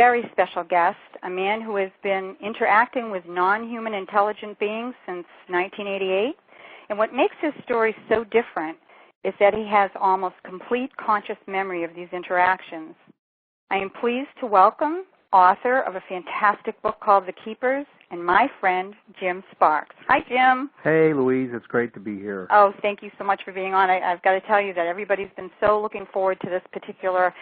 very special guest, a man who has been interacting with non-human intelligent beings since 1988. And what makes his story so different is that he has almost complete conscious memory of these interactions. I am pleased to welcome author of a fantastic book called The Keepers, and my friend, Jim Sparks. Hi, Jim. Hey, Louise. It's great to be here. Oh, thank you so much for being on. I've got to tell you that everybody's been so looking forward to this particular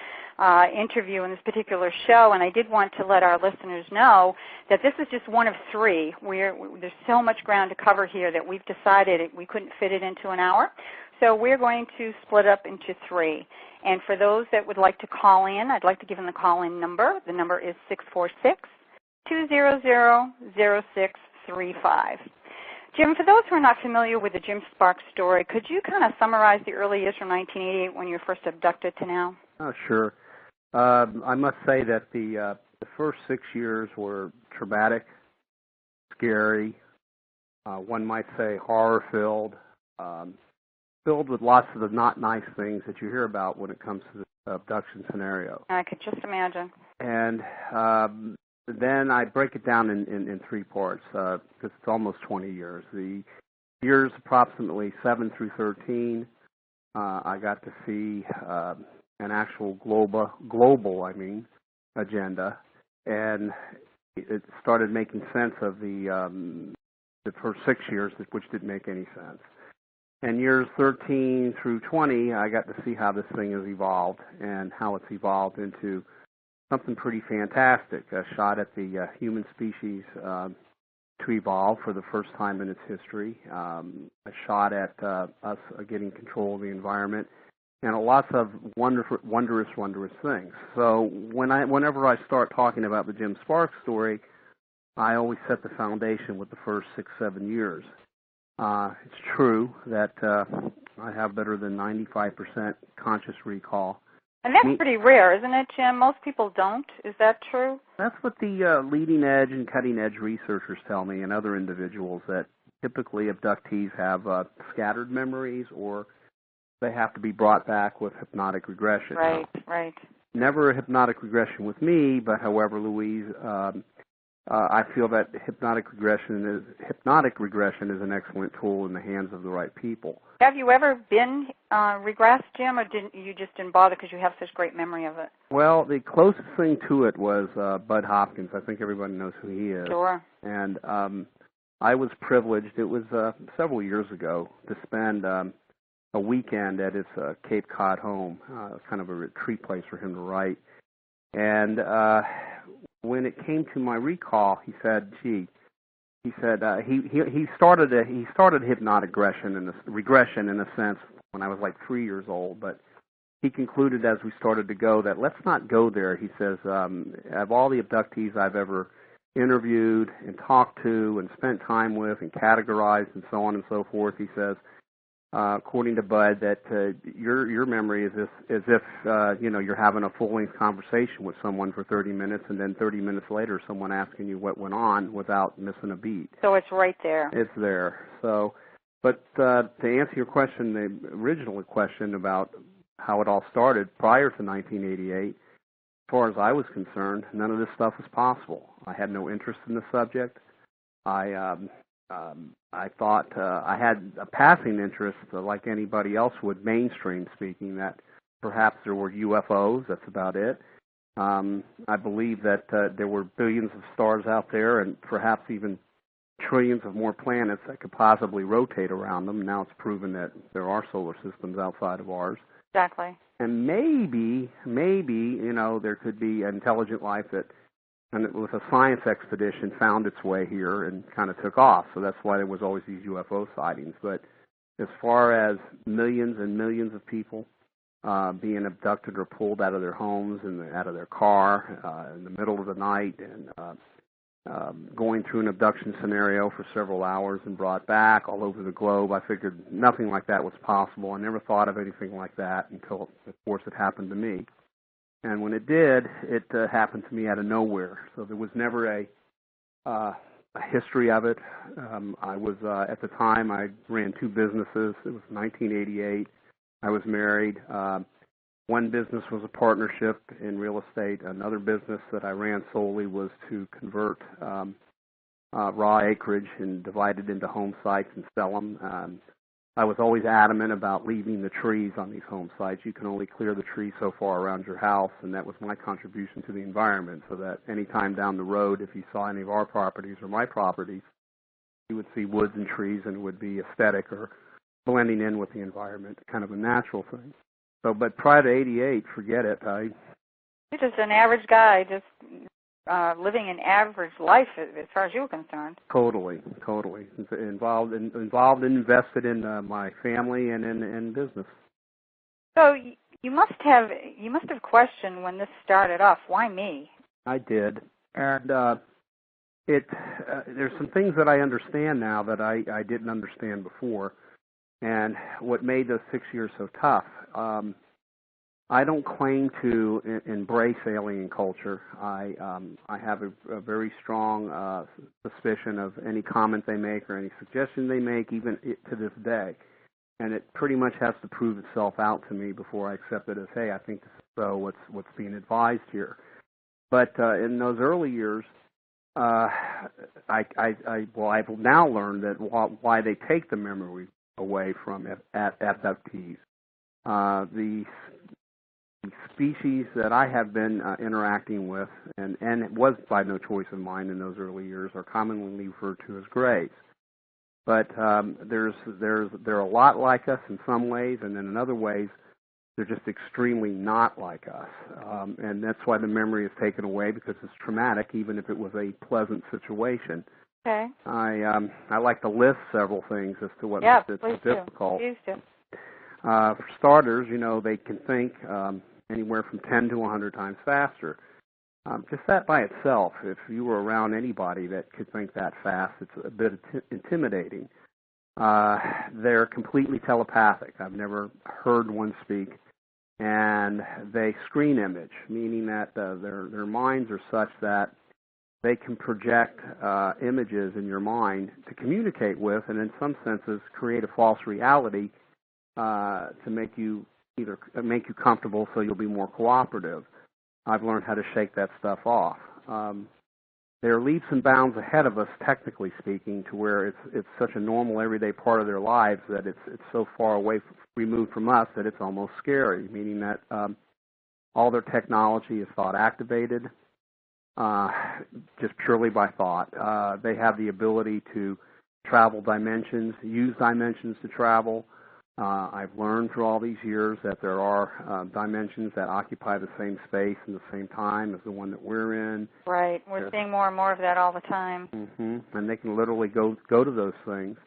interview and this particular show, and I did want to let our listeners know that this is just one of three. There's so much ground to cover here that we've decided we couldn't fit it into an hour. So we're going to split up into three. And for those that would like to call in, I'd like to give them the call-in number. The number is 646-200-0635. Jim, for those who are not familiar with the Jim Sparks story, could you kind of summarize the early years from 1988 when you were first abducted to now? Oh, sure. I must say that the first 6 years were traumatic, scary, one might say horror-filled, filled with lots of the not nice things that you hear about when it comes to the abduction scenario. I could just imagine. And then I break it down in three parts because it's almost 20 years. The years approximately 7 through 13, I got to see an actual global agenda, and it started making sense of the first 6 years, which didn't make any sense. And years 13 through 20, I got to see how this thing has evolved and how it's evolved into something pretty fantastic, a shot at the human species to evolve for the first time in its history, a shot at us getting control of the environment, and lots of wondrous things. So whenever I start talking about the Jim Sparks story, I always set the foundation with the first 6-7 years. It's true that I have better than 95% conscious recall. And that's pretty rare, isn't it, Jim? Most people don't. Is that true? That's what the leading edge and cutting edge researchers tell me, and other individuals, that typically abductees have scattered memories, or they have to be brought back with hypnotic regression. Right. Never a hypnotic regression with me, but however, Louise, I feel that hypnotic regression is an excellent tool in the hands of the right people. Have you ever been regressed, Jim, or you just didn't bother because you have such great memory of it? Well, the closest thing to it was Bud Hopkins. I think everybody knows who he is. Sure. And I was privileged, it was several years ago, to spend a weekend at his Cape Cod home, kind of a retreat place for him to write. And when it came to my recall, he said, he started hypnotic regression in a sense when I was like 3 years old, but he concluded as we started to go that let's not go there. He says, of all the abductees I've ever interviewed and talked to and spent time with and categorized and so on and so forth, he says, according to Bud, that your memory is as if you're having a full-length conversation with someone for 30 minutes, and then 30 minutes later, someone asking you what went on without missing a beat. So it's right there. It's there. So, but to answer your question, the original question about how it all started prior to 1988, as far as I was concerned, none of this stuff was possible. I had no interest in the subject. I thought I had a passing interest, like anybody else would, mainstream speaking, that perhaps there were UFOs. That's about it. I believe that there were billions of stars out there and perhaps even trillions of more planets that could possibly rotate around them. Now it's proven that there are solar systems outside of ours. Exactly. And maybe, there could be intelligent life that, and with a science expedition, found its way here and kind of took off. So that's why there was always these UFO sightings. But as far as millions and millions of people being abducted or pulled out of their homes and out of their car in the middle of the night and going through an abduction scenario for several hours and brought back all over the globe, I figured nothing like that was possible. I never thought of anything like that until, of course, it happened to me. And when it did, it happened to me out of nowhere. So there was never a history of it. I was, at the time, I ran 2 businesses. It was 1988. I was married. One business was a partnership in real estate. Another business that I ran solely was to convert raw acreage and divide it into home sites and sell them. I was always adamant about leaving the trees on these home sites. You can only clear the trees so far around your house, and that was my contribution to the environment, so that any time down the road, if you saw any of our properties or my properties, you would see woods and trees, and it would be aesthetic or blending in with the environment, kind of a natural thing. So, but prior to '88, forget it. You're just an average guy, just living an average life as far as you were concerned. Totally. Involved and invested in my family and in business. So you must have questioned when this started off. Why me? I did, and there's some things that I understand now that I didn't understand before, and what made those 6 years so tough. I don't claim to embrace alien culture. I have a very strong suspicion of any comment they make or any suggestion they make, even to this day. And it pretty much has to prove itself out to me before I accept it as, hey, I think this is so, what's being advised here. But in those early years, I've now learned that why they take the memory away from abductees. The species that I have been interacting with, and it was by no choice of mine in those early years, are commonly referred to as greys. But they're a lot like us in some ways, and in other ways, they're just extremely not like us. And that's why the memory is taken away, because it's traumatic, even if it was a pleasant situation. Okay. I like to list several things as to what makes it difficult. Please do. For starters, they can think anywhere from 10 to 100 times faster. Just that by itself, if you were around anybody that could think that fast, it's a bit intimidating. They're completely telepathic. I've never heard one speak. And they screen image, meaning that their minds are such that they can project images in your mind to communicate with, and in some senses create a false reality to make you comfortable, so you'll be more cooperative. I've learned how to shake that stuff off. They're leaps and bounds ahead of us, technically speaking, to where it's such a normal, everyday part of their lives that it's so far away, removed from us, that it's almost scary. Meaning that all their technology is thought activated, just purely by thought. They have the ability to travel dimensions, use dimensions to travel. I've learned through all these years that there are dimensions that occupy the same space and the same time as the one that we're in. Right. We're seeing more and more of that all the time. Mm-hmm. And they can literally go to those things.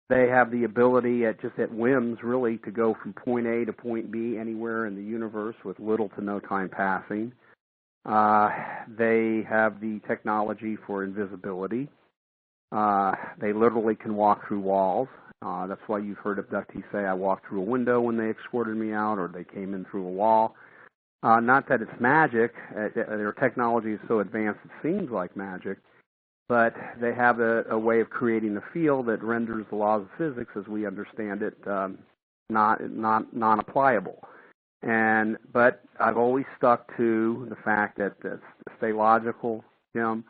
They have the ability, at whims, really, to go from point A to point B anywhere in the universe with little to no time passing. They have the technology for invisibility. They literally can walk through walls. That's why you've heard abductees say, I walked through a window when they escorted me out, or they came in through a wall. Not that it's magic. Their technology is so advanced it seems like magic, but they have a way of creating a field that renders the laws of physics as we understand it non-applicable. But I've always stuck to the fact that stay logical, Jim,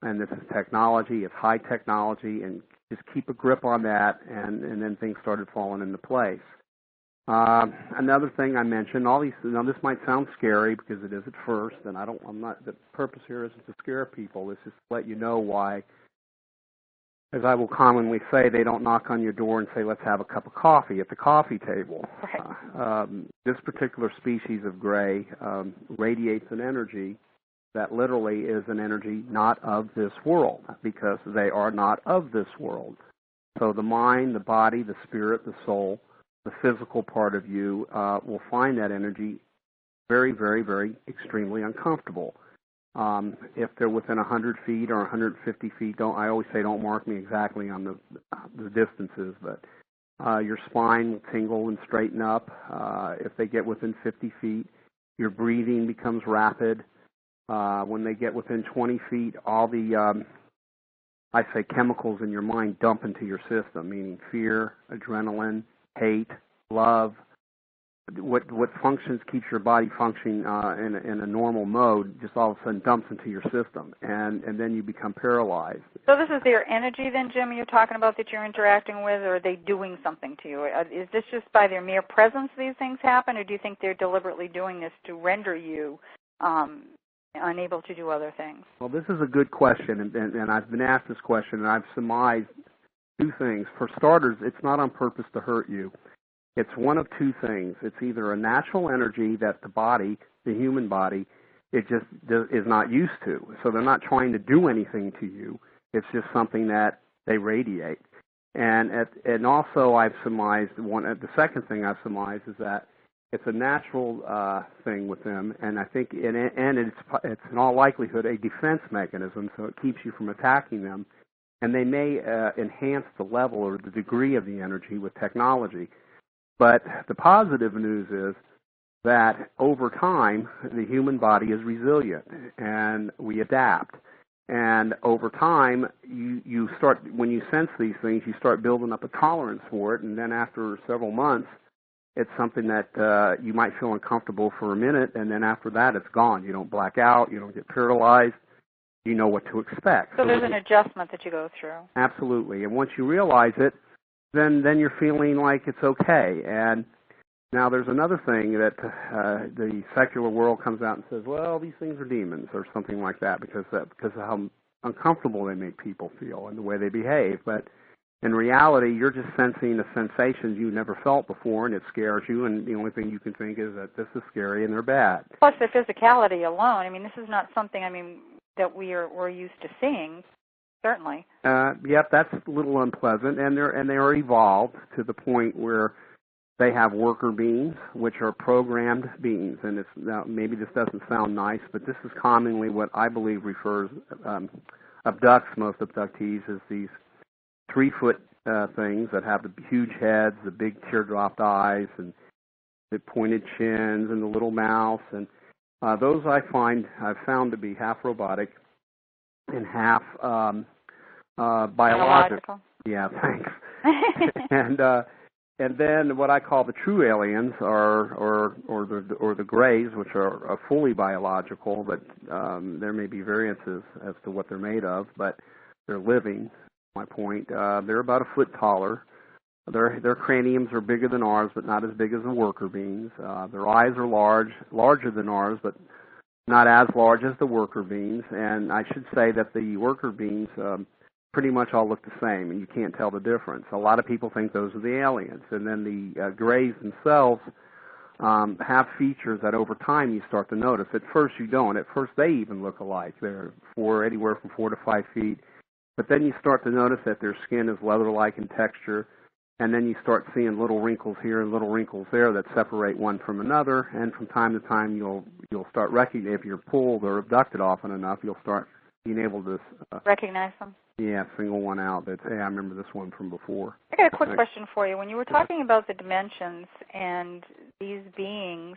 and this is technology. It's high technology, and just keep a grip on that, and then things started falling into place. Another thing I mentioned, all these. Now this might sound scary because it is at first, and I'm not. The purpose here isn't to scare people. It's just to let you know why. As I will commonly say, they don't knock on your door and say, "Let's have a cup of coffee at the coffee table." Right. This particular species of gray radiates an energy that literally is an energy not of this world, because they are not of this world. So the mind, the body, the spirit, the soul, the physical part of you will find that energy very, very, very extremely uncomfortable. If they're within 100 feet or 150 feet, I always say don't mark me exactly on the distances, but your spine will tingle and straighten up. If they get within 50 feet, your breathing becomes rapid. When they get within 20 feet, all the, chemicals in your mind dump into your system, meaning fear, adrenaline, hate, love, what functions, keeps your body functioning in a normal mode, just all of a sudden dumps into your system, and then you become paralyzed. So this is their energy then, Jim, you're talking about that you're interacting with, or are they doing something to you? Is this just by their mere presence these things happen, or do you think they're deliberately doing this to render you unable to do other things? Well, this is a good question, and I've been asked this question, and I've surmised two things. For starters, it's not on purpose to hurt you. It's one of two things. It's either a natural energy that the body, the human body, it just is not used to. So they're not trying to do anything to you. It's just something that they radiate. And also I've surmised, the second thing I've surmised is that it's a natural thing with them, and I think it's in all likelihood a defense mechanism, so it keeps you from attacking them. And they may enhance the level or the degree of the energy with technology. But the positive news is that over time, the human body is resilient, and we adapt. And over time, you start, when you sense these things, you start building up a tolerance for it, and then after several months, it's something that you might feel uncomfortable for a minute, and then after that, it's gone. You don't black out, you don't get paralyzed, you know what to expect. So there's an adjustment that you go through. Absolutely, and once you realize it, then you're feeling like it's okay. And now there's another thing that the secular world comes out and says, well, these things are demons or something like that because of how uncomfortable they make people feel and the way they behave. But in reality, you're just sensing the sensations you never felt before, and it scares you, and the only thing you can think is that this is scary and they're bad. Plus the physicality alone. I mean, this is not something, that we're used to seeing. Certainly. Yep, that's a little unpleasant, and they are evolved to the point where they have worker beings, which are programmed beings. And now maybe this doesn't sound nice, but this is commonly what I believe abducts most abductees is these 3-foot things that have the huge heads, the big teardropped eyes, and the pointed chins, and the little mouths, and those I've found to be half robotic and half biological. Yeah, thanks. and then what I call the true aliens or the grays, which are fully biological, but there may be variances as to what they're made of, but they're living. My point. They're about a foot taller. Their craniums are bigger than ours, but not as big as the worker beings. Their eyes are larger than ours, but not as large as the worker beings. And I should say that the worker beings pretty much all look the same, and you can't tell the difference. A lot of people think those are the aliens. And then the grays themselves have features that over time you start to notice. At first you don't. At first they even look alike. They're anywhere from 4 to 5 feet. But then you start to notice that their skin is leather-like in texture, and then you start seeing little wrinkles here and little wrinkles there that separate one from another. And from time to time, you'll start recognizing, if you're pulled or abducted often enough, you'll start being able to recognize them. Yeah, single one out. That hey, I remember this one from before. I got a quick question for you. When you were talking about the dimensions and these beings,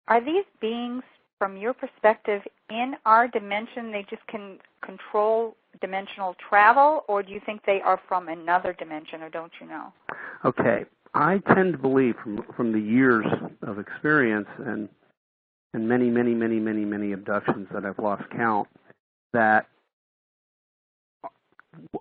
are these beings, from your perspective, in our dimension? They just can control dimensional travel, or do you think they are from another dimension, or don't you know? Okay, I tend to believe from the years of experience and many abductions that I've lost count, that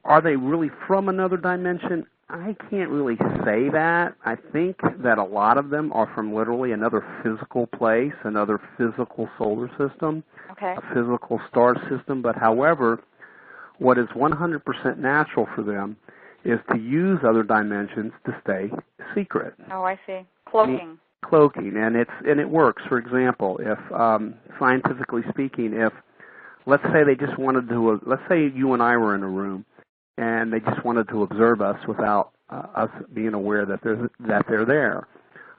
are they really from another dimension? I can't really say that. I think that a lot of them are from literally another physical place, another physical solar system, okay, a physical star system. But however, what is 100% natural for them is to use other dimensions to stay secret. Oh, I see. Cloaking, and it works. For example, if scientifically speaking, if let's say let's say you and I were in a room, and they just wanted to observe us without us being aware that they're there.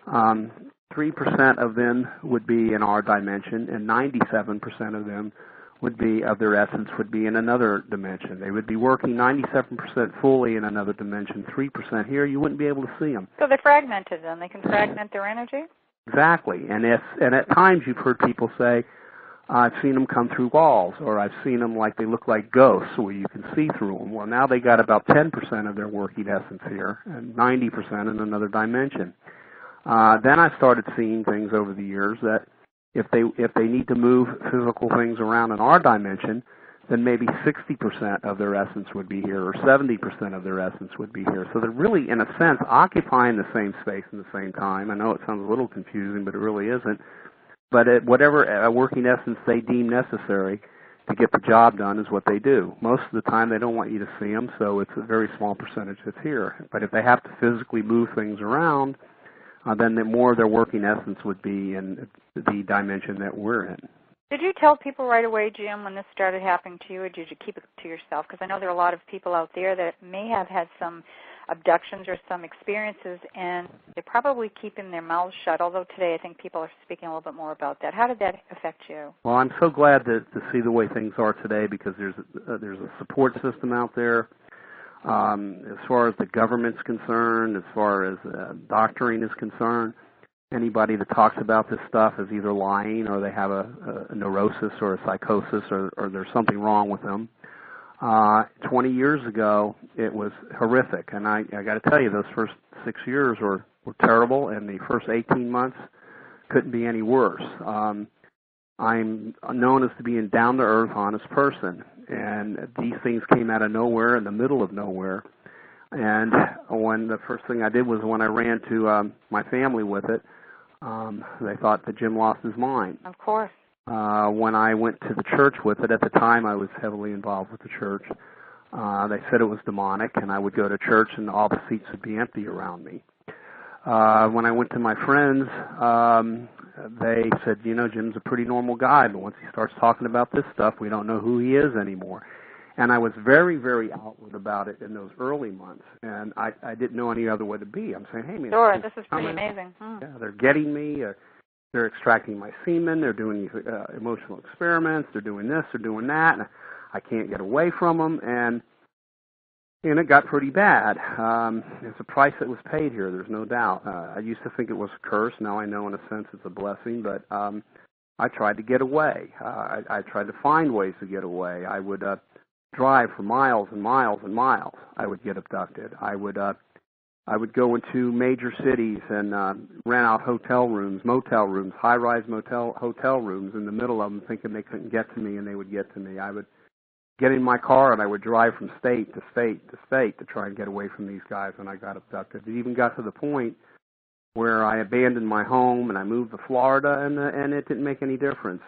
3% of them would be in our dimension, and 97% of them would be, of their essence, would be in another dimension. They would be working 97% fully in another dimension, 3% here. You wouldn't be able to see them. So they're fragmented then. They can fragment their energy? Exactly. And at times you've heard people say, I've seen them come through walls, or I've seen them like they look like ghosts where you can see through them. Well, now they got about 10% of their working essence here and 90% in another dimension. Then I started seeing things over the years that if they need to move physical things around in our dimension, then maybe 60% of their essence would be here, or 70% of their essence would be here. So they're really, in a sense, occupying the same space in the same time. I know it sounds a little confusing, but it really isn't. But whatever working essence they deem necessary to get the job done is what they do. Most of the time they don't want you to see them, so it's a very small percentage that's here. But if they have to physically move things around, then the more their working essence would be in the dimension that we're in. Did you tell people right away, Jim, when this started happening to you, or did you keep it to yourself? Because I know there are a lot of people out there that may have had some abductions or some experiences, and they're probably keeping their mouths shut, although today I think people are speaking a little bit more about that. How did that affect you? Well, I'm so glad to see the way things are today, because there's a support system out there. As far as the government's concerned, as far as doctoring is concerned, anybody that talks about this stuff is either lying, or they have a neurosis or a psychosis, or there's something wrong with them. 20 years ago, it was horrific, and I got to tell you, those first 6 years were terrible, and the first 18 months couldn't be any worse. I'm known as to be a down-to-earth, honest person, and these things came out of nowhere, in the middle of nowhere. And when the first thing I did was when I ran to my family with it, they thought that Jim lost his mind. Of course. When I went to the church with it, at the time I was heavily involved with the church, they said it was demonic, and I would go to church and all the seats would be empty around me. When I went to my friends, they said, you know, Jim's a pretty normal guy, but once he starts talking about this stuff, we don't know who he is anymore. And I was very, very outward about it in those early months, and I didn't know any other way to be. I'm saying, hey, man. Sure, this is pretty amazing. Yeah, they're getting me. They're extracting my semen. They're doing these emotional experiments. They're doing this. They're doing that. And I can't get away from them, and it got pretty bad. There's a price that was paid here, there's no doubt. I used to think it was a curse. Now I know in a sense it's a blessing, but I tried to get away. I tried to find ways to get away. I would drive for miles and miles and miles. I would get abducted. I would go into major cities and rent out hotel rooms, motel rooms, high-rise hotel rooms in the middle of them, thinking they couldn't get to me, and they would get to me. I would get in my car and I would drive from state to state to state to try and get away from these guys when I got abducted. It even got to the point where I abandoned my home and I moved to Florida, and it didn't make any difference.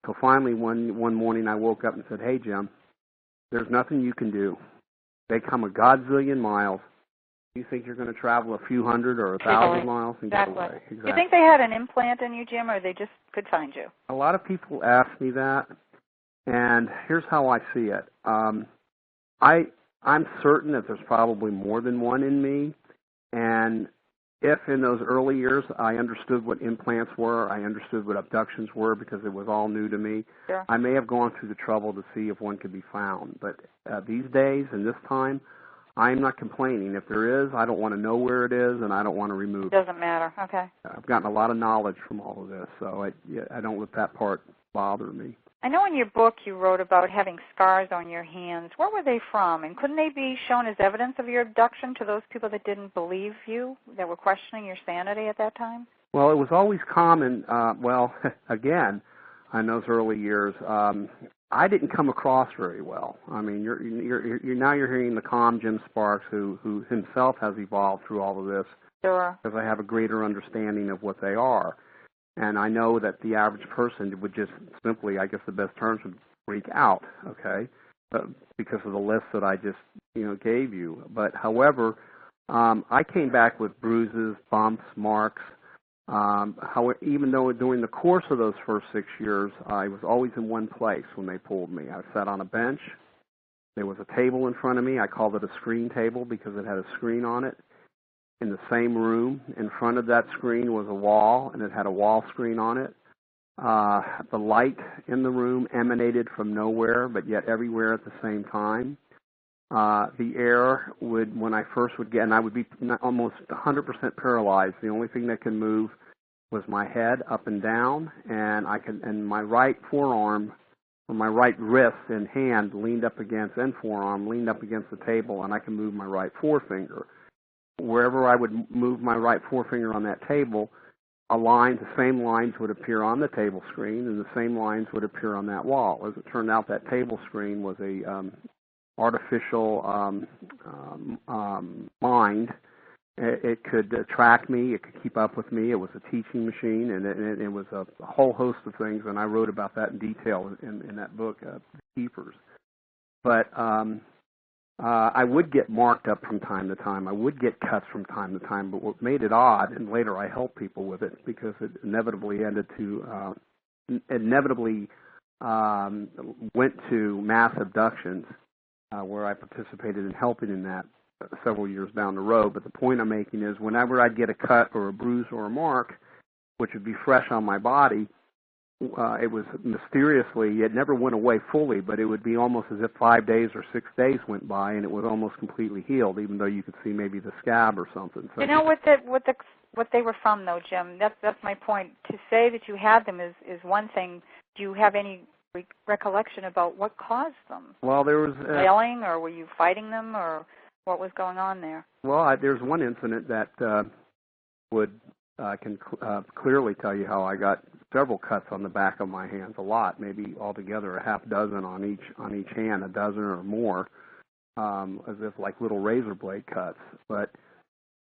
So finally one morning I woke up and said, hey, Jim, there's nothing you can do. They come a godzillion miles. You think you're going to travel a few hundred or 1,000 miles and get away? Exactly. Do you think they had an implant in you, Jim, or they just could find you? A lot of people ask me that, and here's how I see it. I'm certain that there's probably more than one in me, and if in those early years I understood what implants were, I understood what abductions were because it was all new to me, sure, I may have gone through the trouble to see if one could be found. But these days and this time, I'm not complaining. If there is, I don't want to know where it is, and I don't want to remove it. Doesn't matter. Okay. I've gotten a lot of knowledge from all of this, so I don't let that part bother me. I know in your book you wrote about having scars on your hands. Where were they from? And couldn't they be shown as evidence of your abduction to those people that didn't believe you, that were questioning your sanity at that time? Well, it was always common, again, in those early years, I didn't come across very well. I mean, you're now hearing the calm Jim Sparks, who himself has evolved through all of this. Sure. Because I have a greater understanding of what they are. And I know that the average person would just simply, I guess the best terms would freak out, okay, because of the list that I just, gave you. But, however, I came back with bruises, bumps, marks. Even though during the course of those first 6 years, I was always in one place when they pulled me. I sat on a bench. There was a table in front of me. I called it a screen table because it had a screen on it. In the same room, in front of that screen was a wall, and it had a wall screen on it. The light in the room emanated from nowhere, but yet everywhere at the same time. The air when I first would get, and I would be almost 100% paralyzed. The only thing that could move was my head up and down, and my right forearm, or my right wrist and hand leaned up against, and forearm leaned up against the table, and I could move my right forefinger. wherever I would move my right forefinger on that table, the same lines would appear on the table screen, and the same lines would appear on that wall. As it turned out, that table screen was a artificial mind. It could track me. It could keep up with me. It was a teaching machine, and it was a whole host of things, and I wrote about that in detail in that book, The Keepers. But I would get marked up from time to time. I would get cuts from time to time, but what made it odd, and later I helped people with it because it inevitably went to mass abductions, where I participated in helping in that several years down the road. But the point I'm making is whenever I'd get a cut or a bruise or a mark, which would be fresh on my body, it was mysteriously, it never went away fully, but it would be almost as if 5 days or 6 days went by and it was almost completely healed, even though you could see maybe the scab or something. So, you know what they were from, though, Jim? That's my point. To say that you had them is one thing. Do you have any recollection about what caused them? Well, there was flailing, or were you fighting them, or what was going on there? Well, there's one incident that I can clearly tell you how I got several cuts on the back of my hands, a lot, maybe altogether a half dozen on each hand, a dozen or more, as if like little razor blade cuts. But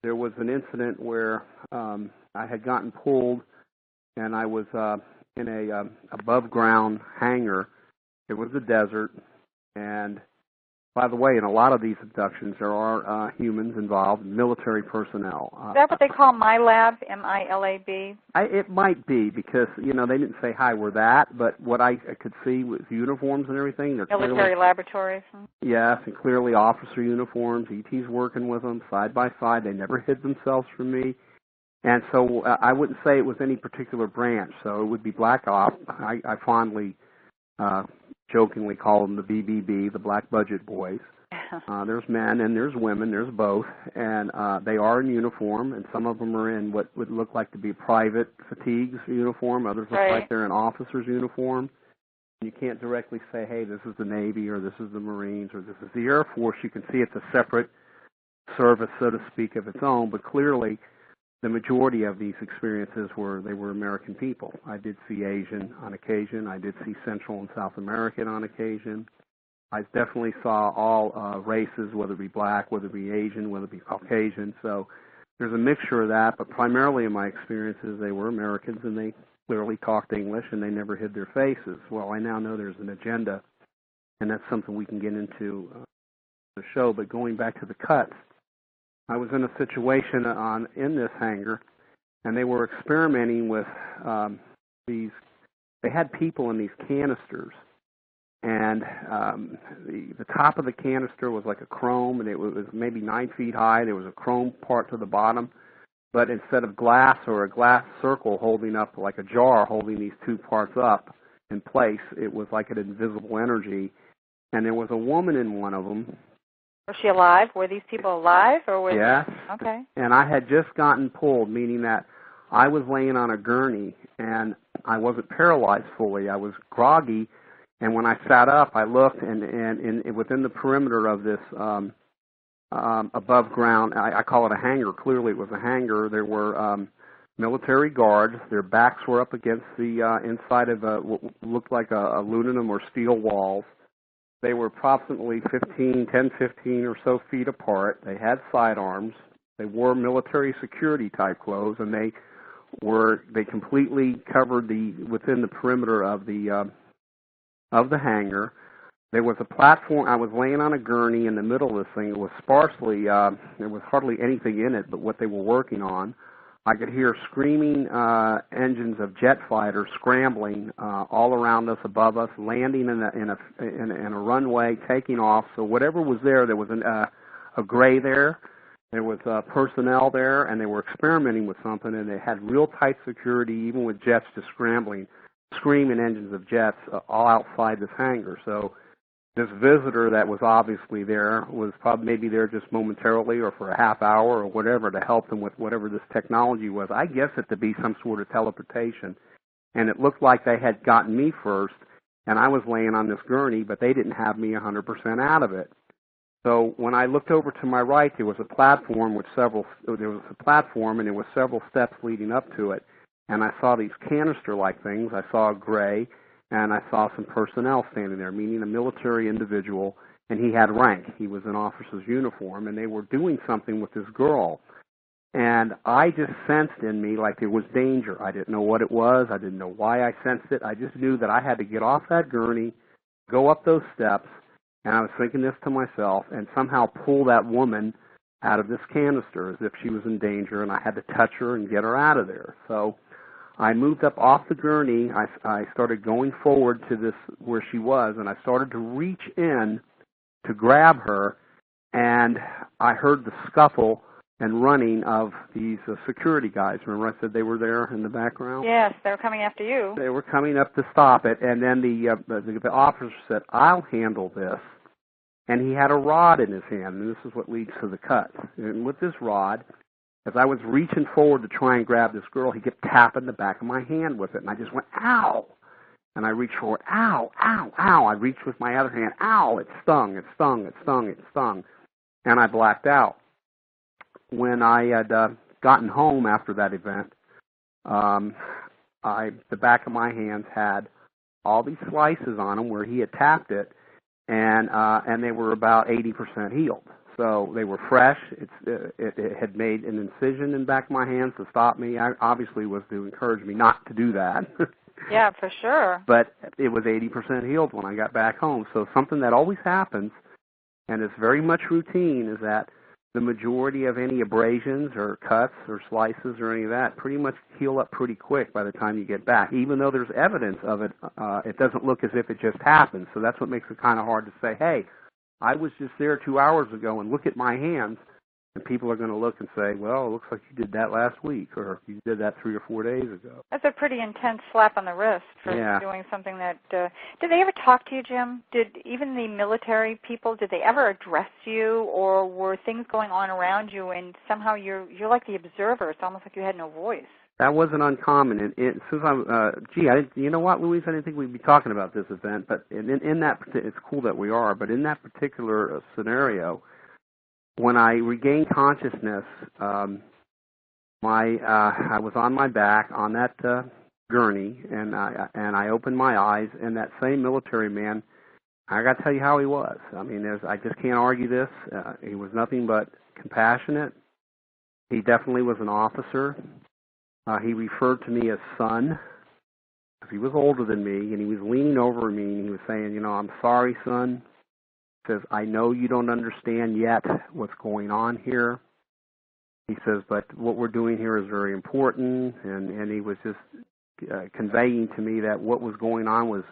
there was an incident where I had gotten pulled, and I was in a above ground hangar. It was the desert, and by the way, in a lot of these abductions, there are humans involved, military personnel. Is that what they call MILAB, M-I-L-A-B? It might be, because, they didn't say, hi, we're that, but what I could see was uniforms and everything. They're military laboratories. Yes, and clearly officer uniforms, ET's working with them, side by side. They never hid themselves from me. And so I wouldn't say it was any particular branch, so it would be Black Op. I fondly jokingly call them the BBB, the Black Budget Boys. There's men and there's women, there's both, and they are in uniform, and some of them are in what would look like to be private fatigues uniform, others look like they're in officer's uniform. You can't directly say, hey, this is the Navy, or this is the Marines, or this is the Air Force. You can see it's a separate service, so to speak, of its own, but clearly the majority of these experiences were American people. I did see Asian on occasion. I did see Central and South American on occasion. I definitely saw all races, whether it be black, whether it be Asian, whether it be Caucasian. So there's a mixture of that, but primarily in my experiences, they were Americans, and they clearly talked English, and they never hid their faces. Well, I now know there's an agenda, and that's something we can get into the show. But going back to the cuts, I was in a situation in this hangar, and they were experimenting with these. They had people in these canisters, and the top of the canister was like a chrome, and it was maybe 9 feet high. There was a chrome part to the bottom, but instead of glass or a glass circle holding up like a jar holding these two parts up in place, it was like an invisible energy, and there was a woman in one of them. Was she alive? Were these people alive, or were Yes. Okay. And I had just gotten pulled, meaning that I was laying on a gurney, and I wasn't paralyzed fully. I was groggy, and when I sat up, I looked, and within the perimeter of this above ground, I call it a hangar. Clearly, it was a hangar. There were military guards. Their backs were up against the inside of what looked like a aluminum or steel walls. They were approximately 10, 15 or so feet apart. They had sidearms. They wore military security type clothes, and they completely covered within the perimeter of the hangar. There was a platform. I was laying on a gurney in the middle of this thing. It was sparsely, there was hardly anything in it but what they were working on. I could hear screaming engines of jet fighters scrambling all around us, above us, landing in a runway, taking off. So whatever was there was a gray there. There was personnel there, and they were experimenting with something, and they had real tight security, even with jets just scrambling, screaming engines of jets all outside this hangar. So this visitor that was obviously there was probably maybe there just momentarily or for a half hour or whatever to help them with whatever this technology was. I guess it to be some sort of teleportation. And it looked like they had gotten me first, and I was laying on this gurney, but they didn't have me 100% out of it. So when I looked over to my right, there was a platform with and there was several steps leading up to it. And I saw these canister-like things. I saw a gray, and I saw some personnel standing there, meaning a military individual, and he had rank. He was in officer's uniform, and they were doing something with this girl. And I just sensed in me like there was danger. I didn't know what it was. I didn't know why I sensed it. I just knew that I had to get off that gurney, go up those steps, and I was thinking this to myself, and somehow pull that woman out of this canister as if she was in danger, and I had to touch her and get her out of there. So I moved up off the gurney. I started going forward to this where she was, and I started to reach in to grab her, and I heard the scuffle and running of these security guys. Remember I said they were there in the background? Yes, they were coming after you. They were coming up to stop it, and then the officer said, "I'll handle this." And he had a rod in his hand, and this is what leads to the cut. And with this rod, as I was reaching forward to try and grab this girl, he kept tapping the back of my hand with it, and I just went, "Ow!" And I reached forward, "Ow, ow, ow." I reached with my other hand, "Ow, it stung, it stung, it stung, it stung." And I blacked out. When I had gotten home after that event, the back of my hands had all these slices on them where he had tapped it, and they were about 80% healed. So they were fresh. It had made an incision in the back of my hands to stop me. I obviously was to encourage me not to do that. Yeah, for sure. But it was 80% healed when I got back home. So something that always happens, and it's very much routine, is that the majority of any abrasions or cuts or slices or any of that pretty much heal up pretty quick by the time you get back. Even though there's evidence of it, it doesn't look as if it just happened. So that's what makes it kind of hard to say, hey, I was just there 2 hours ago and look at my hands. And people are going to look and say, well, it looks like you did that last week, or you did that 3 or 4 days ago. That's a pretty intense slap on the wrist for doing something that... did they ever talk to you, Jim? Did even the military people, did they ever address you, or were things going on around you and somehow you're like the observer? It's almost like you had no voice. That wasn't uncommon. Since you know what, Louise, I didn't think we'd be talking about this event, but in that, it's cool that we are, but in that particular scenario, when I regained consciousness, I was on my back on that gurney, and I opened my eyes, and that same military man, I got to tell you how he was. I mean, I just can't argue this. He was nothing but compassionate. He definitely was an officer. He referred to me as son, because he was older than me, and he was leaning over me, and he was saying, "I'm sorry, son." Says, "I know you don't understand yet what's going on here." He says, "But what we're doing here is very important," and he was just conveying to me that what was going on was,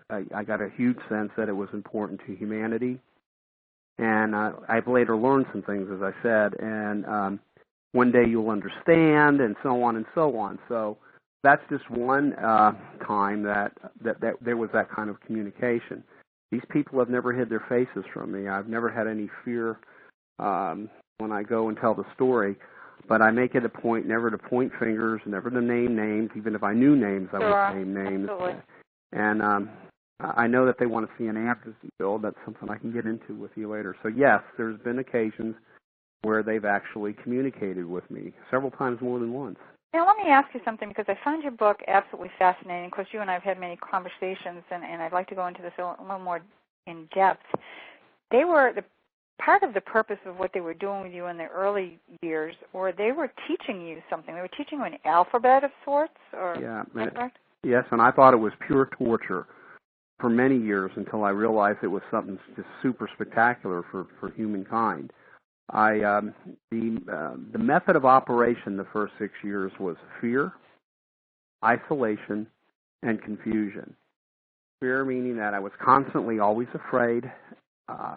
I got a huge sense that it was important to humanity. And I've later learned some things, as I said, and one day you'll understand, and so on and so on. So that's just one time that there was that kind of communication. These people have never hid their faces from me. I've never had any fear when I go and tell the story. But I make it a point never to point fingers, never to name names. Even if I knew names, I wouldn't name names. Absolutely. And I know that they want to see an answer build. That's something I can get into with you later. So, yes, there's been occasions where they've actually communicated with me, several times more than once. Now, let me ask you something, because I found your book absolutely fascinating. Of course, you and I have had many conversations, and I'd like to go into this a little more in depth. They were part of the purpose of what they were doing with you in the early years, or they were teaching you something. They were teaching you an alphabet of sorts, or is that correct? Yes, and I thought it was pure torture for many years until I realized it was something just super spectacular for humankind. The method of operation the first 6 years was fear, isolation, and confusion. Fear meaning that I was constantly always afraid.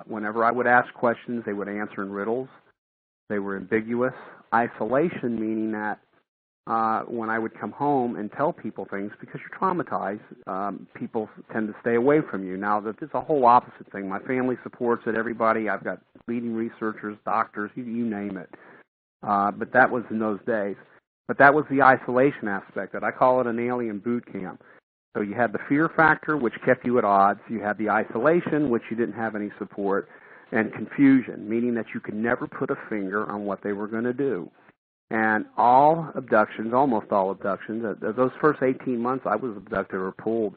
Whenever I would ask questions, they would answer in riddles. They were ambiguous. Isolation meaning that when I would come home and tell people things, because you're traumatized, people tend to stay away from you. Now, it's a whole opposite thing. My family supports it, everybody. I've got leading researchers, doctors, you name it. But that was in those days. But that was the isolation aspect. I call it an alien boot camp. So you had the fear factor, which kept you at odds. You had the isolation, which you didn't have any support. and confusion, meaning that you could never put a finger on what they were going to do. And all abductions, almost all abductions, those first 18 months I was abducted or pulled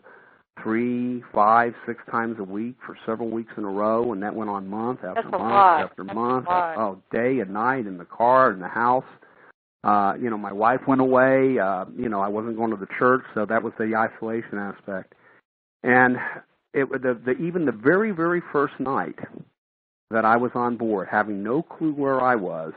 3, 5, 6 times a week for several weeks in a row, and that went on month after That's month after That's month. Day and night in the car, in the house. My wife went away. I wasn't going to the church, so that was the isolation aspect. And even the very, very first night that I was on board, having no clue where I was,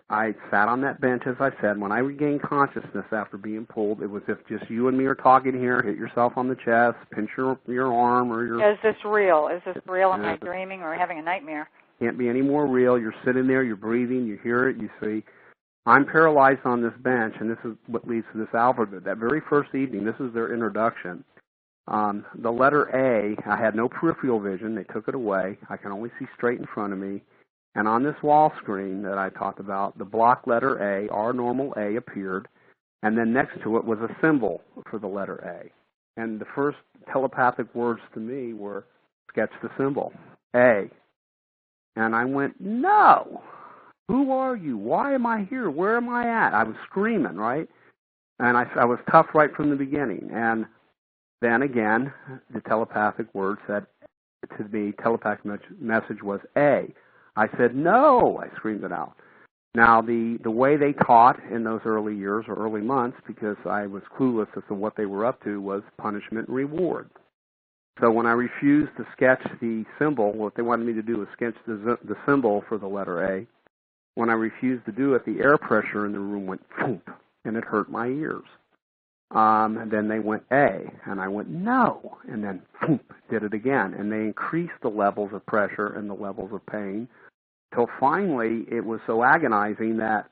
I sat on that bench, as I said. When I regained consciousness after being pulled, it was if just you and me are talking here, hit yourself on the chest, pinch your arm or your... Is this real? Is this real? Am I dreaming or having a nightmare? Can't be any more real. You're sitting there, you're breathing, you hear it, you see. I'm paralyzed on this bench, and this is what leads to this alphabet. That very first evening, this is their introduction. The letter A, I had no peripheral vision. They took it away. I can only see straight in front of me. And on this wall screen that I talked about, the block letter A, our normal A, appeared, and then next to it was a symbol for the letter A. And the first telepathic words to me were, sketch the symbol, A. And I went, no! Who are you? Why am I here? Where am I at? I was screaming, right? And I was tough right from the beginning. And then again, the telepathic word said to me, telepathic message was A. I said, no, I screamed it out. Now, the way they taught in those early years or early months, because I was clueless as to what they were up to, was punishment and reward. So when I refused to sketch the symbol, what they wanted me to do was sketch the symbol for the letter A. When I refused to do it, the air pressure in the room went thump, and it hurt my ears. And then they went A, and I went no, and then thump, did it again. And they increased the levels of pressure and the levels of pain, till finally it was so agonizing that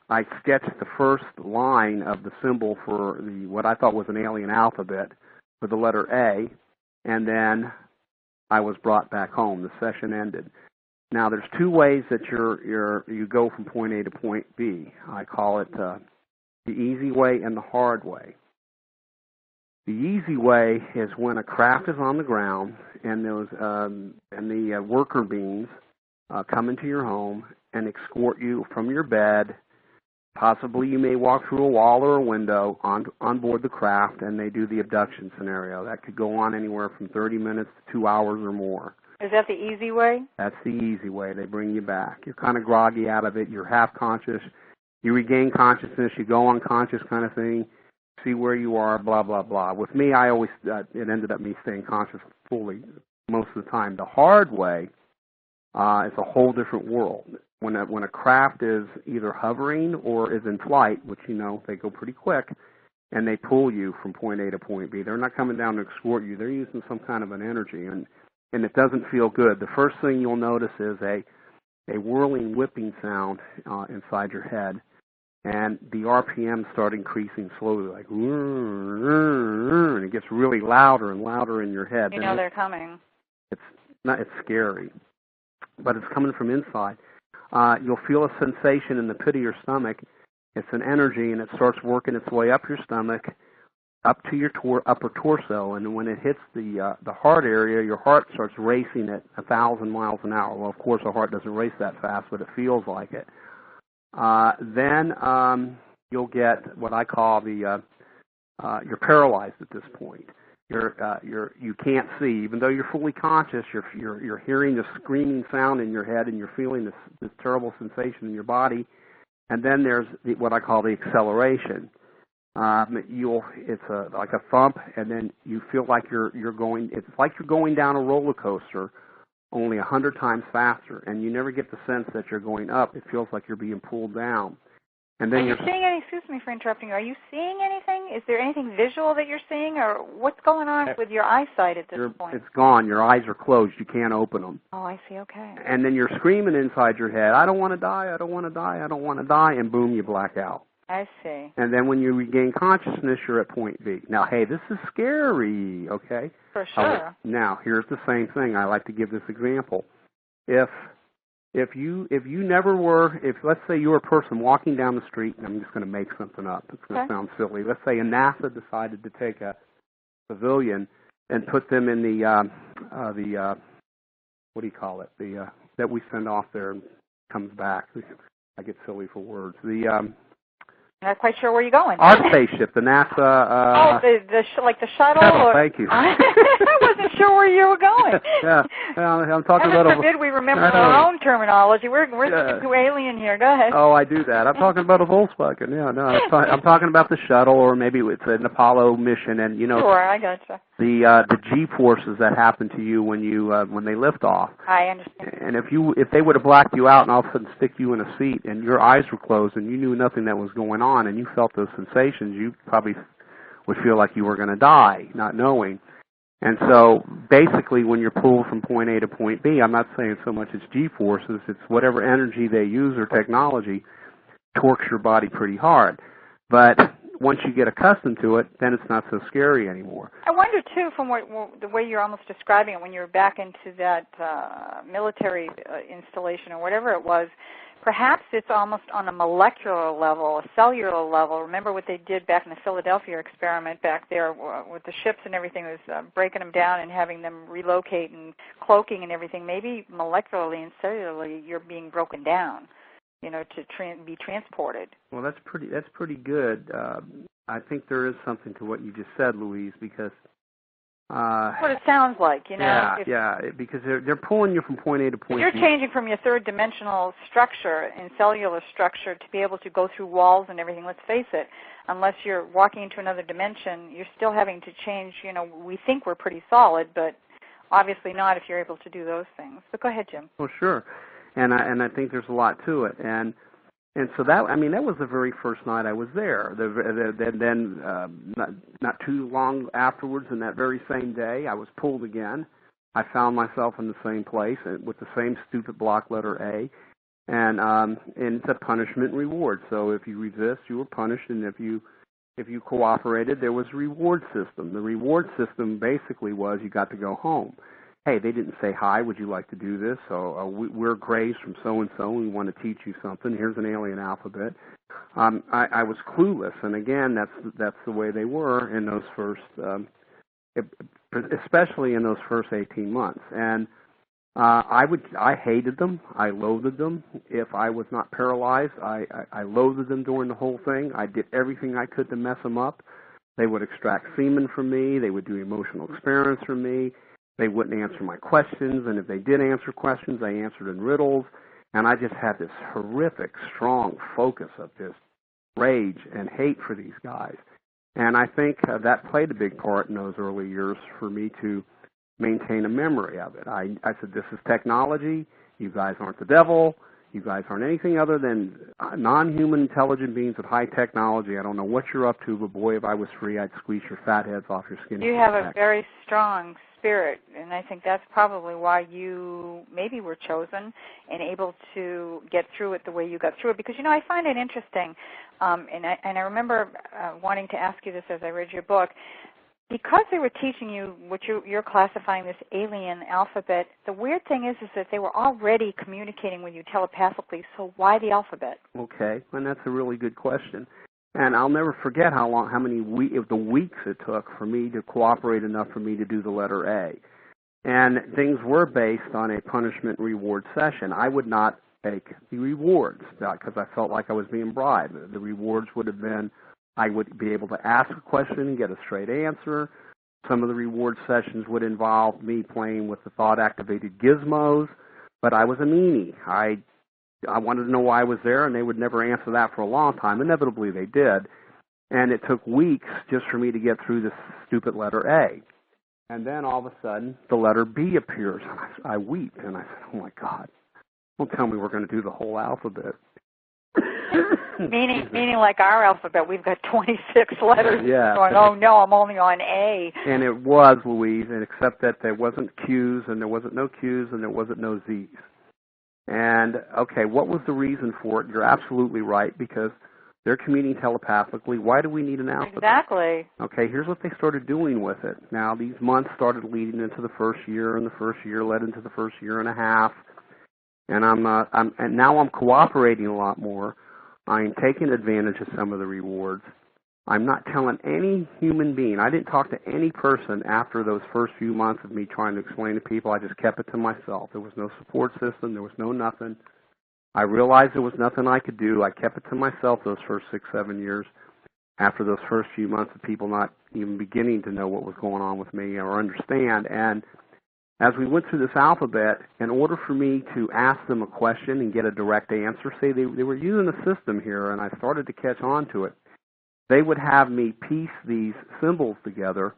I sketched the first line of the symbol for what I thought was an alien alphabet for the letter A, and then I was brought back home. The session ended. Now, there's 2 ways that you go from point A to point B. I call it the easy way and the hard way. The easy way is when a craft is on the ground and the worker beings come into your home and escort you from your bed. Possibly you may walk through a wall or a window on board the craft, and they do the abduction scenario. That could go on anywhere from 30 minutes to 2 hours or more. Is that the easy way? That's the easy way. They bring you back. You're kind of groggy out of it. You're half conscious. You regain consciousness. You go unconscious kind of thing. See where you are, blah, blah, blah. With me, it ended up me staying conscious fully most of the time. The hard way is a whole different world. When a craft is either hovering or is in flight, which they go pretty quick, and they pull you from point A to point B, they're not coming down to escort you. They're using some kind of an energy, and it doesn't feel good. The first thing you'll notice is a whirling, whipping sound inside your head, and the RPM start increasing slowly, like, and it gets really louder and louder in your head. You know they're coming. It's scary, but it's coming from inside. You'll feel a sensation in the pit of your stomach. It's an energy, and it starts working its way up your stomach, up to your upper torso, and when it hits the heart area, your heart starts racing at 1,000 miles an hour. Well, of course, a heart doesn't race that fast, but it feels like it. Then you'll get what I call you're paralyzed at this point. You can't see, even though you're fully conscious. You're hearing the screaming sound in your head, and you're feeling this terrible sensation in your body. And then there's what I call the acceleration. It's like a thump, and then you feel like you're going. It's like you're going down a roller coaster, only 100 times faster, and you never get the sense that you're going up. It feels like you're being pulled down. And then Are you seeing any? Excuse me for interrupting. Are you seeing anything? Is there anything visual that you're seeing, or what's going on with your eyesight at this point? It's gone. Your eyes are closed. You can't open them. Oh, I see. Okay. And then you're screaming inside your head, "I don't want to die! I don't want to die! I don't want to die!" And boom, you black out. I see. And then when you regain consciousness, you're at point B. Now, hey, this is scary. Okay. For sure. Now, here's the same thing. I like to give this example. If you never were, let's say you were a person walking down the street, and I'm just going to make something up. It's going to sound silly. Let's say NASA decided to take a civilian and put them in the what do you call it? The that we send off there and comes back. I get silly for words. Not quite sure where you're going. Our spaceship, the NASA. Like the shuttle. Thank you. I wasn't sure where you were going. Yeah, well, I'm talking Heaven about. forbid we remember our own terminology. We're too alien here. Go ahead. Oh, I do that. I'm talking about a Volkswagen. Yeah, no, I'm talking about the shuttle, or maybe it's an Apollo mission, and Sure, I gotcha. The G-forces that happen to you when they lift off. I understand. And if they would have blacked you out and all of a sudden stick you in a seat and your eyes were closed and you knew nothing that was going on and you felt those sensations, you probably would feel like you were going to die, not knowing. And so basically when you're pulled from point A to point B, I'm not saying so much it's G-forces, it's whatever energy they use or technology torques your body pretty hard. But once you get accustomed to it, then it's not so scary anymore. I wonder, too, from the way you're almost describing it, when you're back into that military installation or whatever it was, perhaps it's almost on a molecular level, a cellular level. Remember what they did back in the Philadelphia experiment back there with the ships and everything, was breaking them down and having them relocate and cloaking and everything. Maybe molecularly and cellularly you're being broken down, to be transported. Well, that's pretty good. I think there is something to what you just said, Louise, because that's what it sounds like, Yeah, because they're pulling you from point A to point B. You're changing from your third-dimensional structure and cellular structure to be able to go through walls and everything. Let's face it, unless you're walking into another dimension, you're still having to change. We think we're pretty solid, but obviously not if you're able to do those things. But go ahead, Jim. Well, sure. And I think there's a lot to it, and so that was the very first night I was there. Then not too long afterwards, in that very same day, I was pulled again. I found myself in the same place with the same stupid block letter A, and it's a punishment and reward. So if you resist, you were punished, and if you cooperated, there was a reward system. The reward system basically was you got to go home. Hey, they didn't say, hi, would you like to do this? So we're Grace from so-and-so. We want to teach you something. Here's an alien alphabet. I was clueless, and again, that's the way they were in those first, especially in those first 18 months. And I hated them. I loathed them. If I was not paralyzed, I loathed them during the whole thing. I did everything I could to mess them up. They would extract semen from me. They would do emotional experiments from me. They wouldn't answer my questions, and if they did answer questions, I answered in riddles, and I just had this horrific, strong focus of just rage and hate for these guys. And I think that played a big part in those early years for me to maintain a memory of it. I said, this is technology. You guys aren't the devil. You guys aren't anything other than non-human intelligent beings with high technology. I don't know what you're up to, but boy, if I was free, I'd squeeze your fat heads off your skin. You have a very strong spirit, and I think that's probably why you maybe were chosen and able to get through it the way you got through it. Because, I find it interesting, and I remember wanting to ask you this as I read your book. Because they were teaching you what you're classifying this alien alphabet, the weird thing is that they were already communicating with you telepathically, so why the alphabet? Okay, and that's a really good question. And I'll never forget how many weeks it took for me to cooperate enough for me to do the letter A. And things were based on a punishment reward session. I would not take the rewards because I felt like I was being bribed. The rewards would have been I would be able to ask a question and get a straight answer. Some of the reward sessions would involve me playing with the thought-activated gizmos, but I was a meanie. I wanted to know why I was there, and they would never answer that for a long time. Inevitably, they did, and it took weeks just for me to get through this stupid letter A. And then all of a sudden, the letter B appears. I weep, and I said, oh, my God, don't tell me we're going to do the whole alphabet. Meaning like our alphabet, we've got 26 letters. Yeah. Going, oh, no, I'm only on A. And it was, Louise, except that there wasn't Q's, and there wasn't no Q's, and there wasn't no Z's. And, okay, what was the reason for it? You're absolutely right, because they're communicating telepathically. Why do we need an alphabet? Exactly. Okay, here's what they started doing with it. Now, these months started leading into the first year, and the first year led into the first year and a half. And now I'm cooperating a lot more. I'm taking advantage of some of the rewards. I'm not telling any human being. I didn't talk to any person after those first few months of me trying to explain to people. I just kept it to myself. There was no support system. There was no nothing. I realized there was nothing I could do. I kept it to myself those first 6, 7 years after those first few months of people not even beginning to know what was going on with me or understand. And as we went through this alphabet, in order for me to ask them a question and get a direct answer, say they were using a system here, and I started to catch on to it, they would have me piece these symbols together.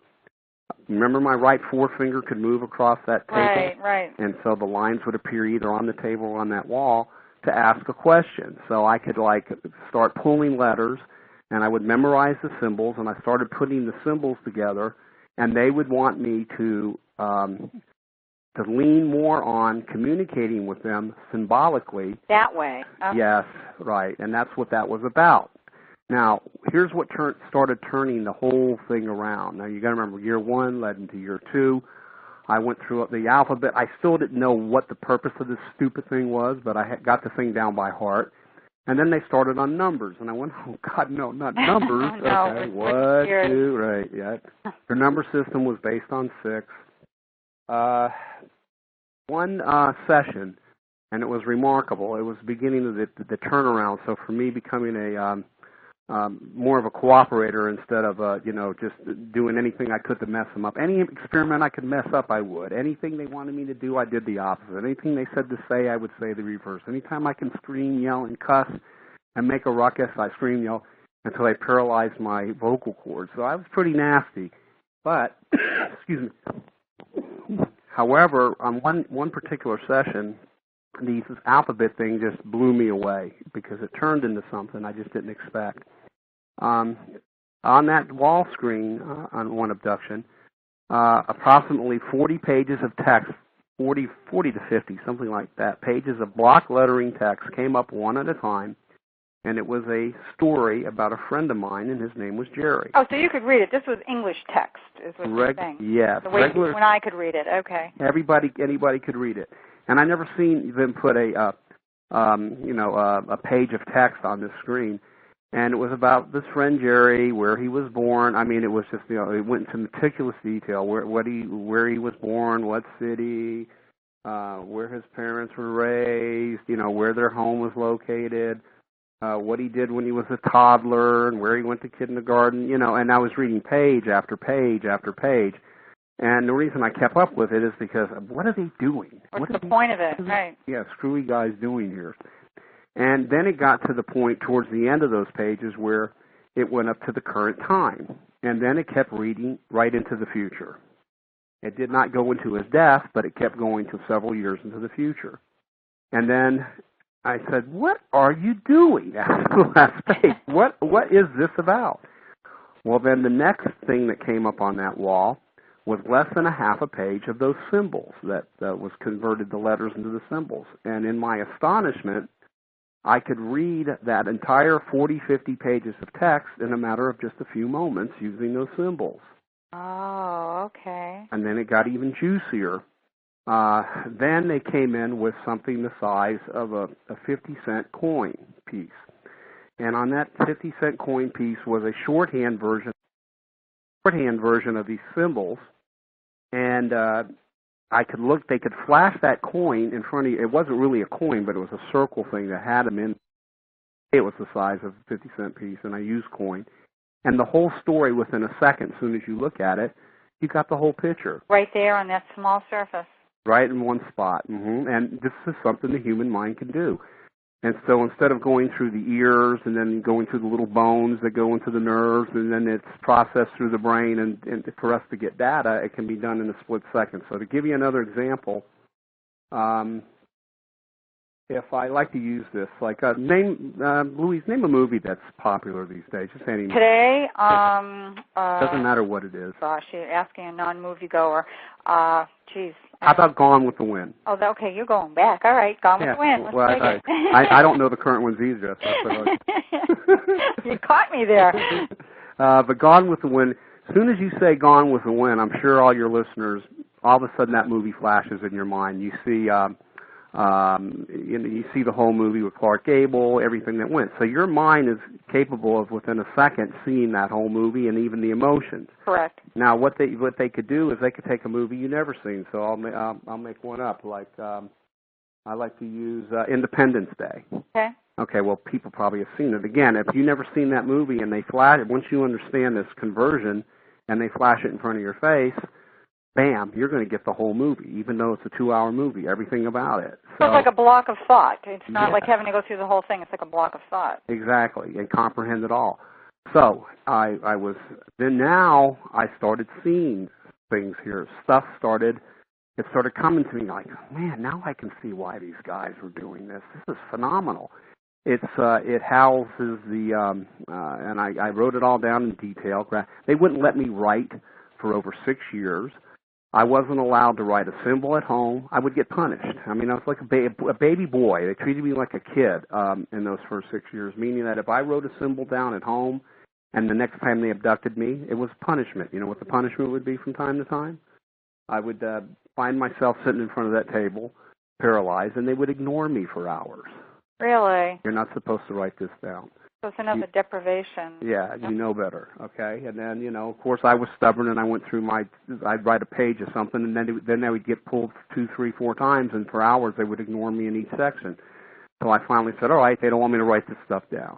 Remember, my right forefinger could move across that table? Right, right. And so the lines would appear either on the table or on that wall to ask a question. So I could, like, start pulling letters, and I would memorize the symbols, and I started putting the symbols together, and they would want me to lean more on communicating with them symbolically. That way. Okay. Yes, right, and that's what that was about. Now, here's what started turning the whole thing around. Now, you got to remember, year 1 led into year 2. I went through the alphabet. I still didn't know what the purpose of this stupid thing was, but I got the thing down by heart. And then they started on numbers, and I went, oh, God, no, not numbers. No, okay, 1, 2, right, yeah. Their number system was based on 6. One session, and it was remarkable. It was the beginning of the turnaround. So for me, becoming a more of a cooperator instead of just doing anything I could to mess them up. Any experiment I could mess up, I would. Anything they wanted me to do, I did the opposite. Anything they said to say, I would say the reverse. Anytime I can scream, yell, and cuss and make a ruckus, I scream, yell until I paralyzed my vocal cords. So I was pretty nasty. But excuse me. However, on one particular session, this alphabet thing just blew me away because it turned into something I just didn't expect. On that wall screen on one abduction, approximately 40 pages of text, 40 to 50, something like that, pages of block lettering text came up one at a time, and it was a story about a friend of mine, and his name was Jerry. Oh, so you could read it. This was English text, is what you're saying. Yes. The way when I could read it, okay. Anybody could read it. And I never seen them put a page of text on this screen. And it was about this friend Jerry, where he was born. I mean, it was just it went into meticulous detail where he was born, what city, where his parents were raised, where their home was located, what he did when he was a toddler, and where he went to kindergarten. And I was reading page after page after page. And the reason I kept up with it is because what are they doing? What's the point of it? Right. Yeah, screwy guys doing here. And then it got to the point towards the end of those pages where it went up to the current time. And then it kept reading right into the future. It did not go into his death, but it kept going to several years into the future. And then I said, what are you doing after the last page? What is this about? Well, then the next thing that came up on that wall was less than a half a page of those symbols that was converted the letters into the symbols. And in my astonishment, I could read that entire 40, 50 pages of text in a matter of just a few moments using those symbols. Oh, okay. And then it got even juicier. Then they came in with something the size of a 50-cent coin piece. And on that 50-cent coin piece was a shorthand version of these symbols. And they could flash that coin in front of you. It wasn't really a coin, but it was a circle thing that had them in. It was the size of a 50-cent piece, and I used coin. And the whole story within a second, as soon as you look at it, you got the whole picture. Right there on that small surface. Right in one spot. And this is something the human mind can do. And so instead of going through the ears and then going through the little bones that go into the nerves and then it's processed through the brain and for us to get data, it can be done in a split second. So to give you another example, if I like to use this, like Louise, name a movie that's popular these days. Just any today. Doesn't matter what it is. Gosh, you're asking a non-moviegoer. Geez. How about Gone with the Wind? Oh, okay, you're going back. All right, Gone with the Wind. Let's take it. I don't know the current ones either. You caught me there. But Gone with the Wind, as soon as you say Gone with the Wind, I'm sure all your listeners, all of a sudden that movie flashes in your mind. You see You see the whole movie with Clark Gable, everything that went. So your mind is capable of, within a second, seeing that whole movie and even the emotions. Correct. Now, what they could do is they could take a movie you've never seen. So I'll make one up. Like I like to use Independence Day. Okay. Okay. Well, people probably have seen it. Again, if you've never seen that movie and they flash it, once you understand this conversion and they flash it in front of your face, bam, you're going to get the whole movie, even though it's a 2-hour movie, everything about it. So it's like a block of thought. It's not like having to go through the whole thing. It's like a block of thought. Exactly, and comprehend it all. So now I started seeing things here. It started coming to me like, man, now I can see why these guys were doing this. This is phenomenal. It houses the, and I wrote it all down in detail. They wouldn't let me write for over 6 years. I wasn't allowed to write a symbol at home. I would get punished. I mean, I was like a baby boy. They treated me like a kid in those first 6 years, meaning that if I wrote a symbol down at home and the next time they abducted me, it was punishment. You know what the punishment would be from time to time? I would find myself sitting in front of that table, paralyzed, and they would ignore me for hours. Really? You're not supposed to write this down. So it's another deprivation. Yeah, you know better, okay? And then, of course, I was stubborn, and I went through I'd write a page of something, and then I would get pulled 2, 3, 4 times, and for hours they would ignore me in each section. So I finally said, all right, they don't want me to write this stuff down.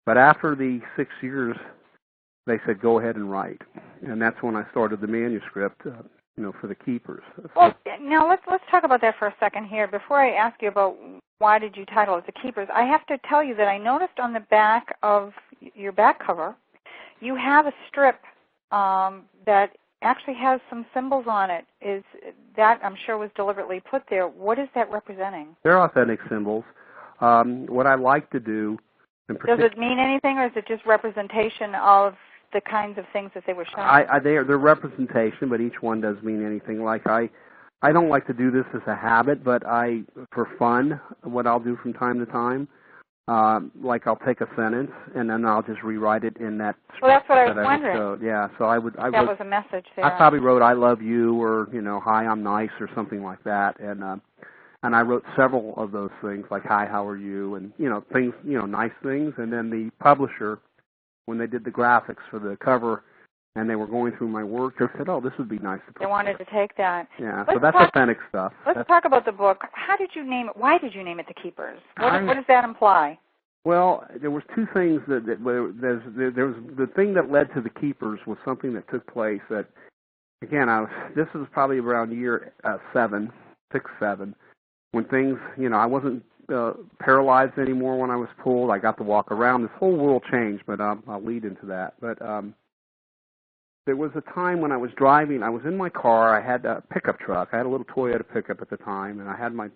But after the 6 years, they said, go ahead and write. And that's when I started the manuscript, for the keepers. Well, now let's talk about that for a second here. Before I ask you about why did you title it The Keepers, I have to tell you that I noticed on the back of your back cover, you have a strip that actually has some symbols on it. Is that, I'm sure, was deliberately put there. What is that representing? They're authentic symbols. What I like to do... Does it mean anything, or is it just representation of the kinds of things that they were showing? They're representation, but each one does mean anything. Like I don't like to do this as a habit, but for fun, what I'll do from time to time, like I'll take a sentence and then I'll just rewrite it in that. Well, that's what I was wondering. So I was a message there. I probably wrote "I love you" or "Hi, I'm nice" or something like that, and I wrote several of those things like "Hi, how are you?" and things, nice things, and then the publisher, when they did the graphics for the cover and they were going through my work, they said, oh, this would be nice to put. They wanted to take that. Yeah, so that's authentic stuff. Let's talk about the book. How did you name it? Why did you name it The Keepers? What does that imply? Well, there was two things there was the thing that led to The Keepers was something that took place that, again, this was probably around year 7, when things, I wasn't paralyzed anymore when I was pulled. I got to walk around. This whole world changed, but I'll lead into that. But there was a time when I was driving. I was in my car. I had a pickup truck. I had a little Toyota pickup at the time, and I had my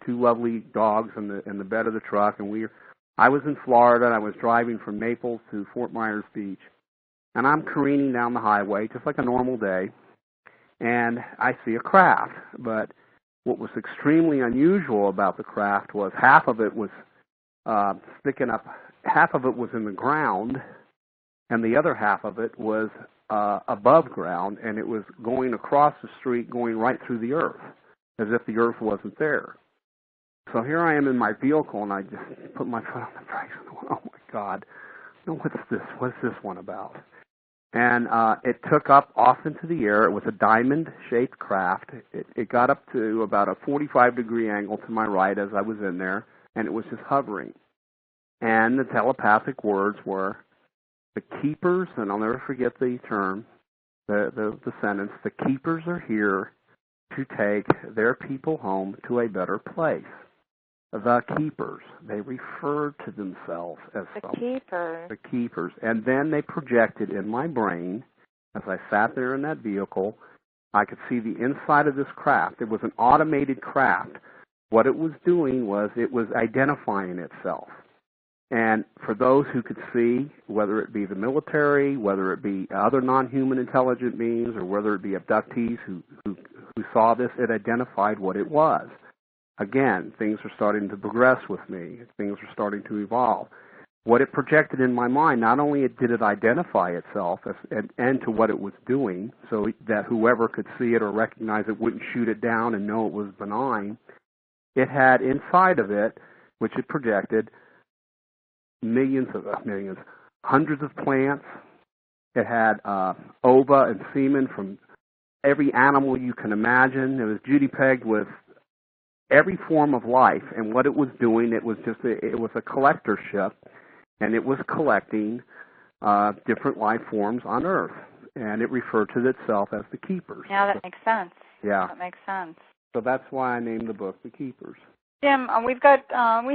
2 lovely dogs in the bed of the truck. And I was in Florida, and I was driving from Naples to Fort Myers Beach. And I'm careening down the highway just like a normal day, and I see a craft. But what was extremely unusual about the craft was half of it was sticking up, half of it was in the ground, and the other half of it was above ground, and it was going across the street, going right through the earth, as if the earth wasn't there. So here I am in my vehicle, and I just put my foot on the brakes, and went, oh my God, what's this? What's this one about? And it took up off into the air. It was a diamond-shaped craft. It got up to about a 45-degree angle to my right as I was in there, and it was just hovering. And the telepathic words were, the keepers, and I'll never forget the term, the sentence, the keepers are here to take their people home to a better place. The keepers. They referred to themselves as the keepers. And then they projected in my brain, as I sat there in that vehicle, I could see the inside of this craft. It was an automated craft. What it was doing was it was identifying itself. And for those who could see, whether it be the military, whether it be other non-human intelligent beings, or whether it be abductees who saw this, it identified what it was. Again, things are starting to progress with me. Things are starting to evolve. What it projected in my mind, not only did it identify itself and to what it was doing, so that whoever could see it or recognize it wouldn't shoot it down and know it was benign, it had inside of it, which it projected, hundreds of plants. It had ova and semen from every animal you can imagine. It was Judy-pegged with every form of life, and what it was doing, it was a collector ship, and it was collecting different life forms on Earth, and it referred to itself as the Keepers. Yeah, that makes sense. Yeah. That makes sense. So that's why I named the book The Keepers. Jim, we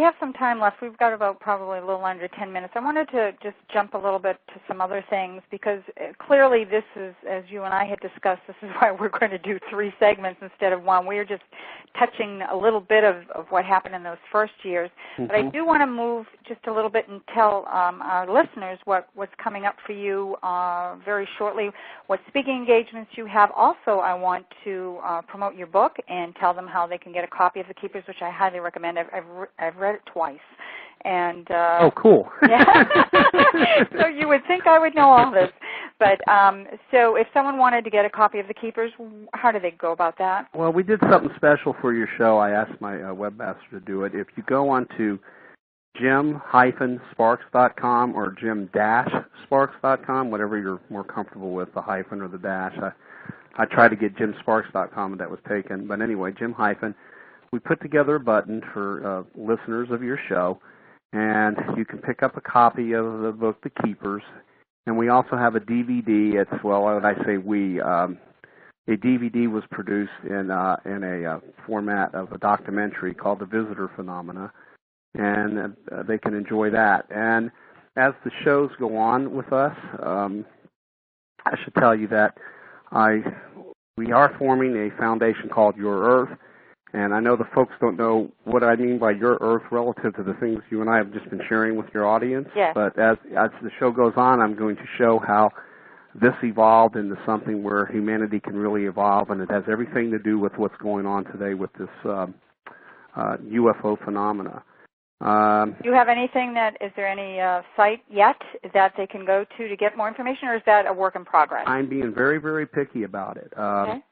have some time left. We've got about probably a little under 10 minutes. I wanted to just jump a little bit to some other things because clearly this is, as you and I had discussed, this is why we're going to do 3 segments instead of 1. We are just touching a little bit of what happened in those first years. Mm-hmm. But I do want to move just a little bit and tell our listeners what's coming up for you very shortly, what speaking engagements you have. Also, I want to promote your book and tell them how they can get a copy of The Keepers, which I highly recommend. I've read it twice. And oh, cool. Yeah. So you would think I would know all this. But so if someone wanted to get a copy of The Keepers, how do they go about that? Well, we did something special for your show. I asked my webmaster to do it. If you go on to jim-sparks.com or jim-sparks.com, whatever you're more comfortable with, the hyphen or the dash. I tried to get jimsparks.com, and that was taken. But anyway, jim-hyphen. We put together a button for listeners of your show, and you can pick up a copy of the book, The Keepers. And we also have a DVD. It's, well, when I say we, a DVD was produced in a format of a documentary called The Visitor Phenomena, and they can enjoy that. And as the shows go on with us, I should tell you that we are forming a foundation called Your Earth. And I know the folks don't know what I mean by Your Earth relative to the things you and I have just been sharing with your audience. Yes. But as the show goes on, I'm going to show how this evolved into something where humanity can really evolve, and it has everything to do with what's going on today with this UFO phenomena. Do you have anything is there any site yet that they can go to get more information, or is that a work in progress? I'm being very, very picky about it. Okay.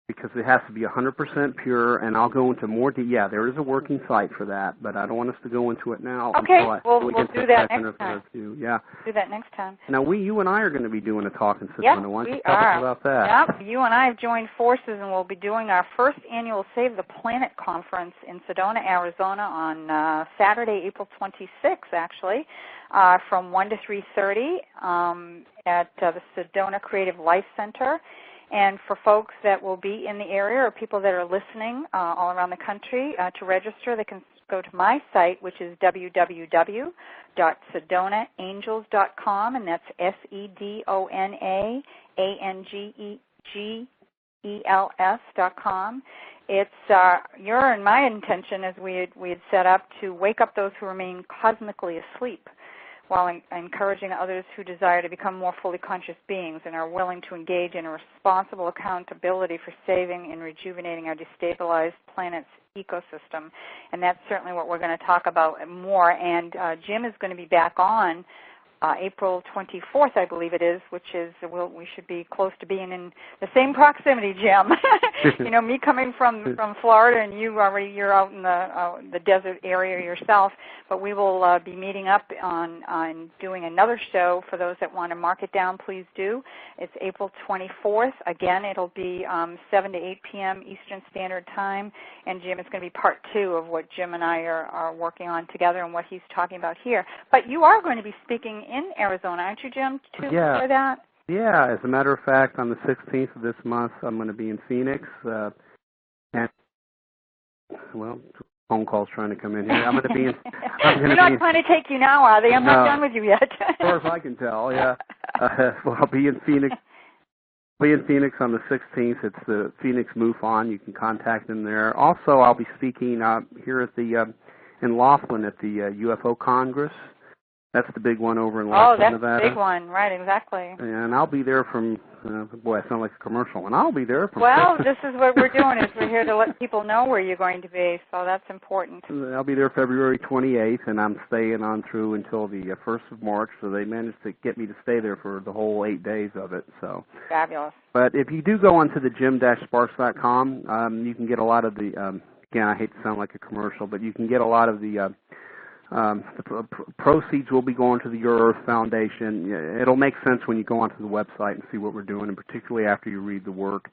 Because it has to be 100% pure, and I'll go into more yeah, there is a working site for that, but I don't want us to go into it now. Okay, we'll do that next time. Yeah. Do that next time. Now, you and I are going to be doing a talking system. Yep, Why don't you tell us about that? Yep, you and I have joined forces, and we'll be doing our first annual Save the Planet conference in Sedona, Arizona on Saturday, April 26th, actually, from 1 to 3:30 at the Sedona Creative Life Center. And for folks that will be in the area or people that are listening all around the country, to register, they can go to my site, which is www.sedonaangels.com, and that's SEDONAANGEGELS.com. It's your and my intention, as we had set up, to wake up those who remain cosmically asleep, while encouraging others who desire to become more fully conscious beings and are willing to engage in a responsible accountability for saving and rejuvenating our destabilized planet's ecosystem. And that's certainly what we're going to talk about more. And Jim is going to be back on April 24th, I believe it is, which is, we should be close to being in the same proximity, Jim. You know, me coming from Florida, and you're out in the desert area yourself, but we will be meeting up on doing another show. For those that want to mark it down, please do. It's April 24th. Again, it'll be 7 to 8 p.m. Eastern Standard Time, and Jim, it's going to be part 2 of what Jim and I are working on together and what he's talking about here. But you are going to be speaking in Arizona, aren't you, Jim, for that? Yeah, as a matter of fact, on the 16th of this month, I'm going to be in Phoenix. And, well, phone calls trying to come in here. I'm going to be in... They're not trying to take you now, are they? I'm not done with you yet. As far as I can tell, yeah. Well, I'll be in Phoenix. On the 16th. It's the Phoenix MUFON. You can contact them there. Also, I'll be speaking here at in Laughlin at the UFO Congress. That's the big one over in Laughlin, Nevada. Oh, that's the big one, right, exactly. And I'll be there from, boy, I sound like a commercial, and I'll be there from... Well, this is what we're doing, is we're here to let people know where you're going to be, so that's important. I'll be there February 28th, and I'm staying on through until the 1st of March, so they managed to get me to stay there for the whole 8 days of it. So fabulous. But if you do go onto the jim-sparks.com, you can get a lot of the again, I hate to sound like a commercial, but you can get a lot of the proceeds will be going to the Your Earth Foundation. It'll make sense when you go onto the website and see what we're doing, and particularly after you read the work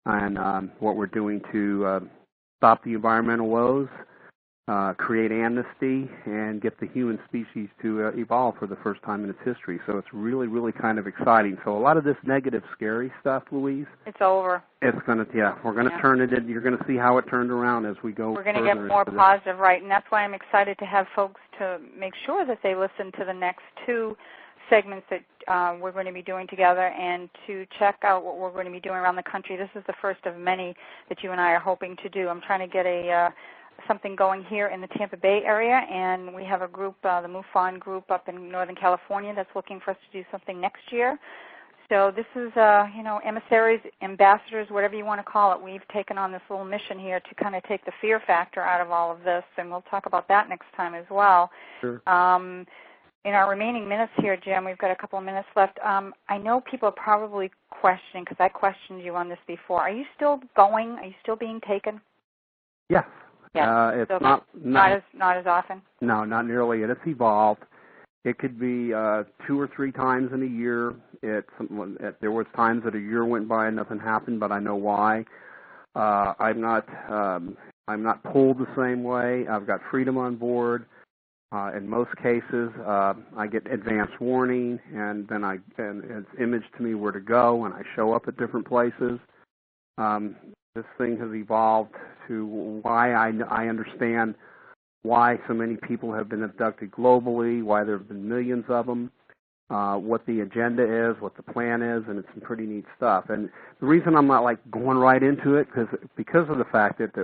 and what we're doing to stop the environmental woes, create amnesty, and get the human species to evolve for the first time in its history. So it's really, really kind of exciting. So a lot of this negative, scary stuff, Louise, it's over. It's going to, we're going to turn it in. You're going to see how it turned around as we go. We're going to get more positive, right? And that's why I'm excited to have folks to make sure that they listen to the next two segments that we're going to be doing together, and to check out what we're going to be doing around the country. This is the first of many that you and I are hoping to do. I'm trying to get something going here in the Tampa Bay area, and we have a group, the MUFON group up in Northern California, that's looking for us to do something next year. So this is, emissaries, ambassadors, whatever you want to call it. We've taken on this little mission here to kind of take the fear factor out of all of this, and we'll talk about that next time as well. Sure. In our remaining minutes here, Jim, we've got a couple of minutes left. I know people are probably questioning, because I questioned you on this before. Are you still going? Are you still being taken? Yes. Yeah, it's so not as often? No, not nearly. It's evolved. It could be 2 or 3 times in a year. There was times that a year went by and nothing happened, but I know why. I'm not pulled the same way. I've got freedom on board. In most cases, I get advance warning, and then it's imaged to me where to go, and I show up at different places. This thing has evolved to why I understand why so many people have been abducted globally, why there have been millions of them, what the agenda is, what the plan is, and it's some pretty neat stuff. And the reason I'm not going right into it, because of the fact that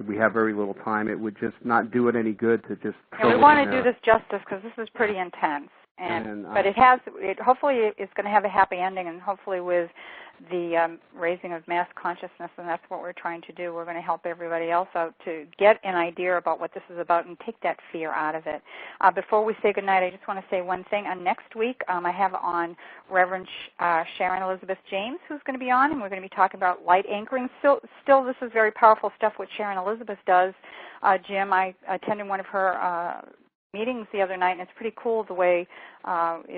we have very little time, it would just not do it any good to just. And we want to do this justice, because this is pretty intense. But hopefully it's going to have a happy ending, and hopefully with the raising of mass consciousness, and that's what we're trying to do. We're going to help everybody else out to get an idea about what this is about and take that fear out of it. Before we say goodnight, I just want to say one thing. Next week, I have on Reverend Sharon Elizabeth James, who's going to be on, and we're going to be talking about light anchoring. Still, this is very powerful stuff what Sharon Elizabeth does. Jim, I attended one of her meetings the other night, and it's pretty cool the way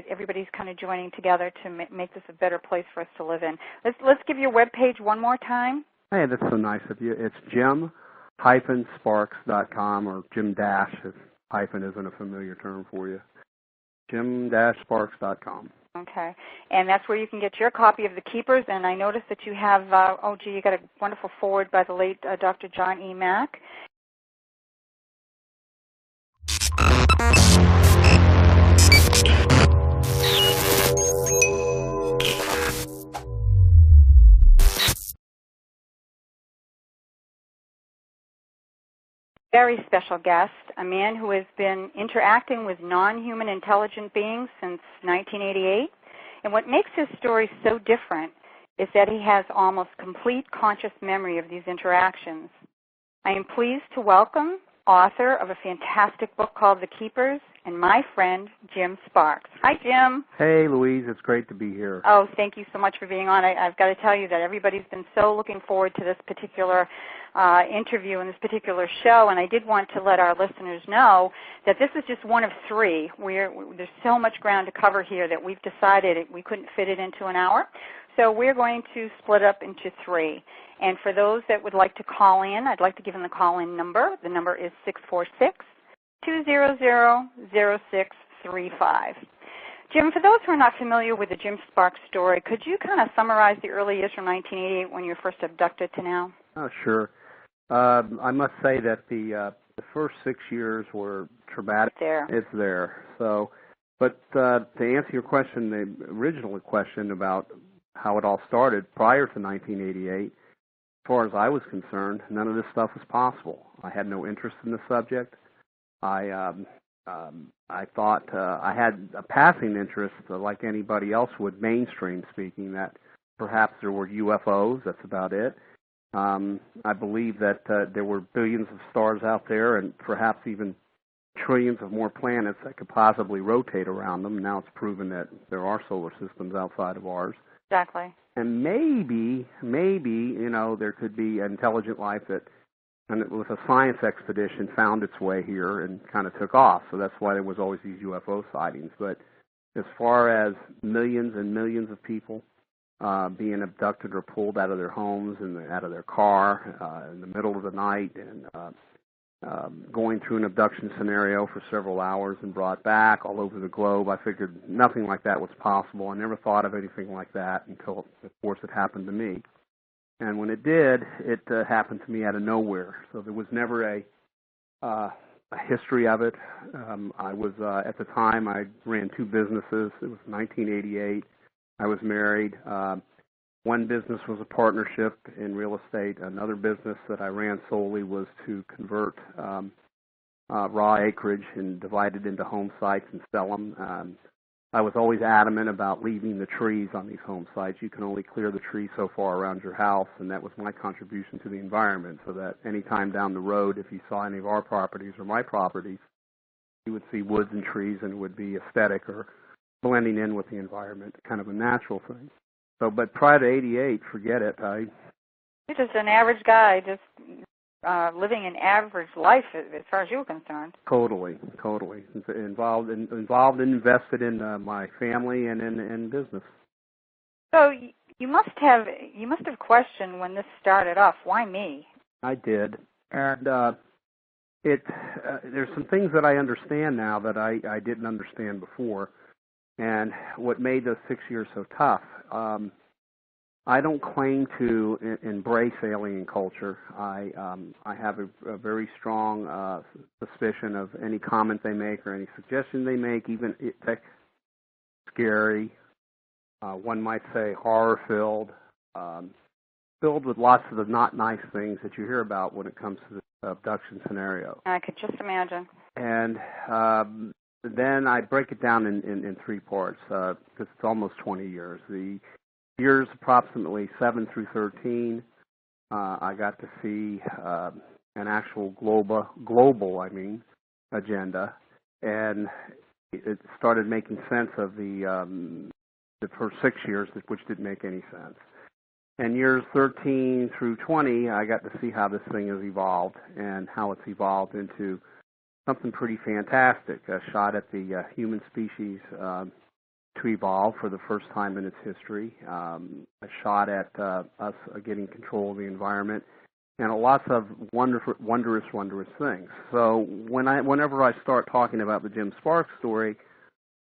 everybody's kind of joining together to make this a better place for us to live in. Let's give your webpage one more time. Hey, that's so nice of you. It's jim-sparks.com, or Jim Dash, if hyphen isn't a familiar term for you. jim-sparks.com. Okay, and that's where you can get your copy of The Keepers, and I noticed that you have, you got a wonderful foreword by the late Dr. John E. Mack. Very special guest, a man who has been interacting with non-human intelligent beings since 1988. And what makes his story so different is that he has almost complete conscious memory of these interactions. I am pleased to welcome author of a fantastic book called The Keepers, and my friend, Jim Sparks. Hi, Jim. Hey, Louise. It's great to be here. Oh, thank you so much for being on. I've got to tell you that everybody's been so looking forward to this particular interview and this particular show, and I did want to let our listeners know that this is just one of 3. There's so much ground to cover here that we've decided we couldn't fit it into an hour. So we're going to split up into 3. And for those that would like to call in, I'd like to give them the call-in number. The number is 646-200-0635. Jim, for those who are not familiar with the Jim Sparks story, could you kind of summarize the early years from 1988 when you were first abducted to now? Oh, sure. I must say that the first 6 years were traumatic. It's there. So, but to answer your question, the original question about how it all started prior to 1988, as far as I was concerned, none of this stuff was possible. I had no interest in the subject. I thought I had a passing interest, like anybody else would, mainstream speaking, that perhaps there were UFOs. That's about it. I believe that there were billions of stars out there, and perhaps even trillions of more planets that could possibly rotate around them. Now it's proven that there are solar systems outside of ours. Exactly. And maybe, there could be intelligent life that and it was a science expedition, found its way here and kind of took off. So that's why there was always these UFO sightings. But as far as millions and millions of people being abducted or pulled out of their homes and out of their car in the middle of the night and going through an abduction scenario for several hours and brought back all over the globe, I figured nothing like that was possible. I never thought of anything like that until, of course, it happened to me. And when it did, it happened to me out of nowhere. So there was never a history of it. I was, at the time, I ran two businesses. It was 1988. I was married. One business was a partnership in real estate. Another business that I ran solely was to convert raw acreage and divide it into home sites and sell them. I was always adamant about leaving the trees on these home sites. You can only clear the trees so far around your house, and that was my contribution to the environment, so that any time down the road, if you saw any of our properties or my properties, you would see woods and trees and it would be aesthetic or blending in with the environment, kind of a natural thing. So, but prior to 88, forget it. You're just an average guy, just living an average life as far as you were concerned. Totally. Involved and invested in my family and in business. So you must have questioned when this started off, why me? I did, and there's some things that I understand now that I didn't understand before, and what made those 6 years so tough. I don't claim to embrace alien culture. I have a very strong suspicion of any comment they make or any suggestion they make, even scary, one might say horror-filled, filled with lots of the not nice things that you hear about when it comes to the abduction scenario. I could just imagine. And then I break it down in three parts because it's almost 20 years. The years approximately 7 through 13, I got to see an actual global agenda, and it started making sense of the first 6 years, which didn't make any sense. And years 13 through 20, I got to see how this thing has evolved and how it's evolved into something pretty fantastic, a shot at the human species to evolve for the first time in its history, a shot at us getting control of the environment, and lots of wondrous things. So whenever I start talking about the Jim Sparks story,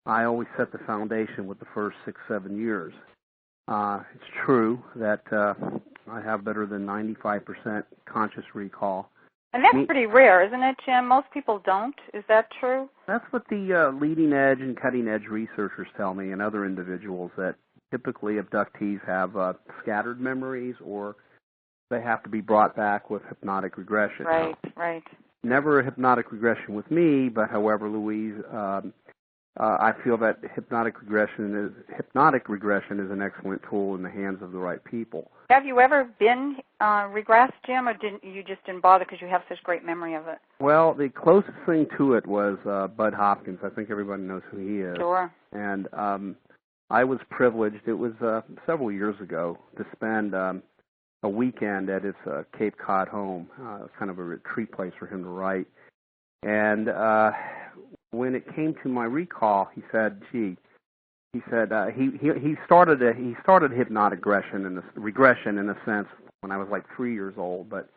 I always set the foundation with the first 6-7 years. It's true that I have better than 95% conscious recall. And that's pretty rare, isn't it, Jim? Most people don't. Is that true? That's what the leading edge and cutting edge researchers tell me, and other individuals, that typically abductees have scattered memories, or they have to be brought back with hypnotic regression. Right. Never a hypnotic regression with me, but however, Louise, I feel that hypnotic regression is an excellent tool in the hands of the right people. Have you ever been regressed, Jim, or you just didn't bother because you have such great memory of it? Well, the closest thing to it was Bud Hopkins. I think everybody knows who he is. Sure. And I was privileged, it was several years ago, to spend a weekend at his Cape Cod home, kind of a retreat place for him to write. And when it came to my recall, he said, he started hypnotic regression in a sense when I was like 3 years old, but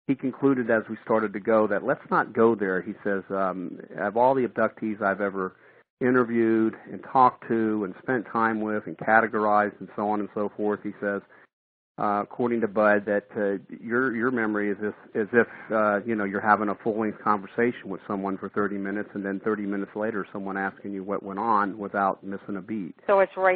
he concluded as we started to go that let's not go there. He says, of all the abductees I've ever interviewed and talked to and spent time with and categorized and so on and so forth, he says, according to Bud, that your memory is as if you're having a full-length conversation with someone for 30 minutes, and then 30 minutes later, someone asking you what went on without missing a beat. So it's right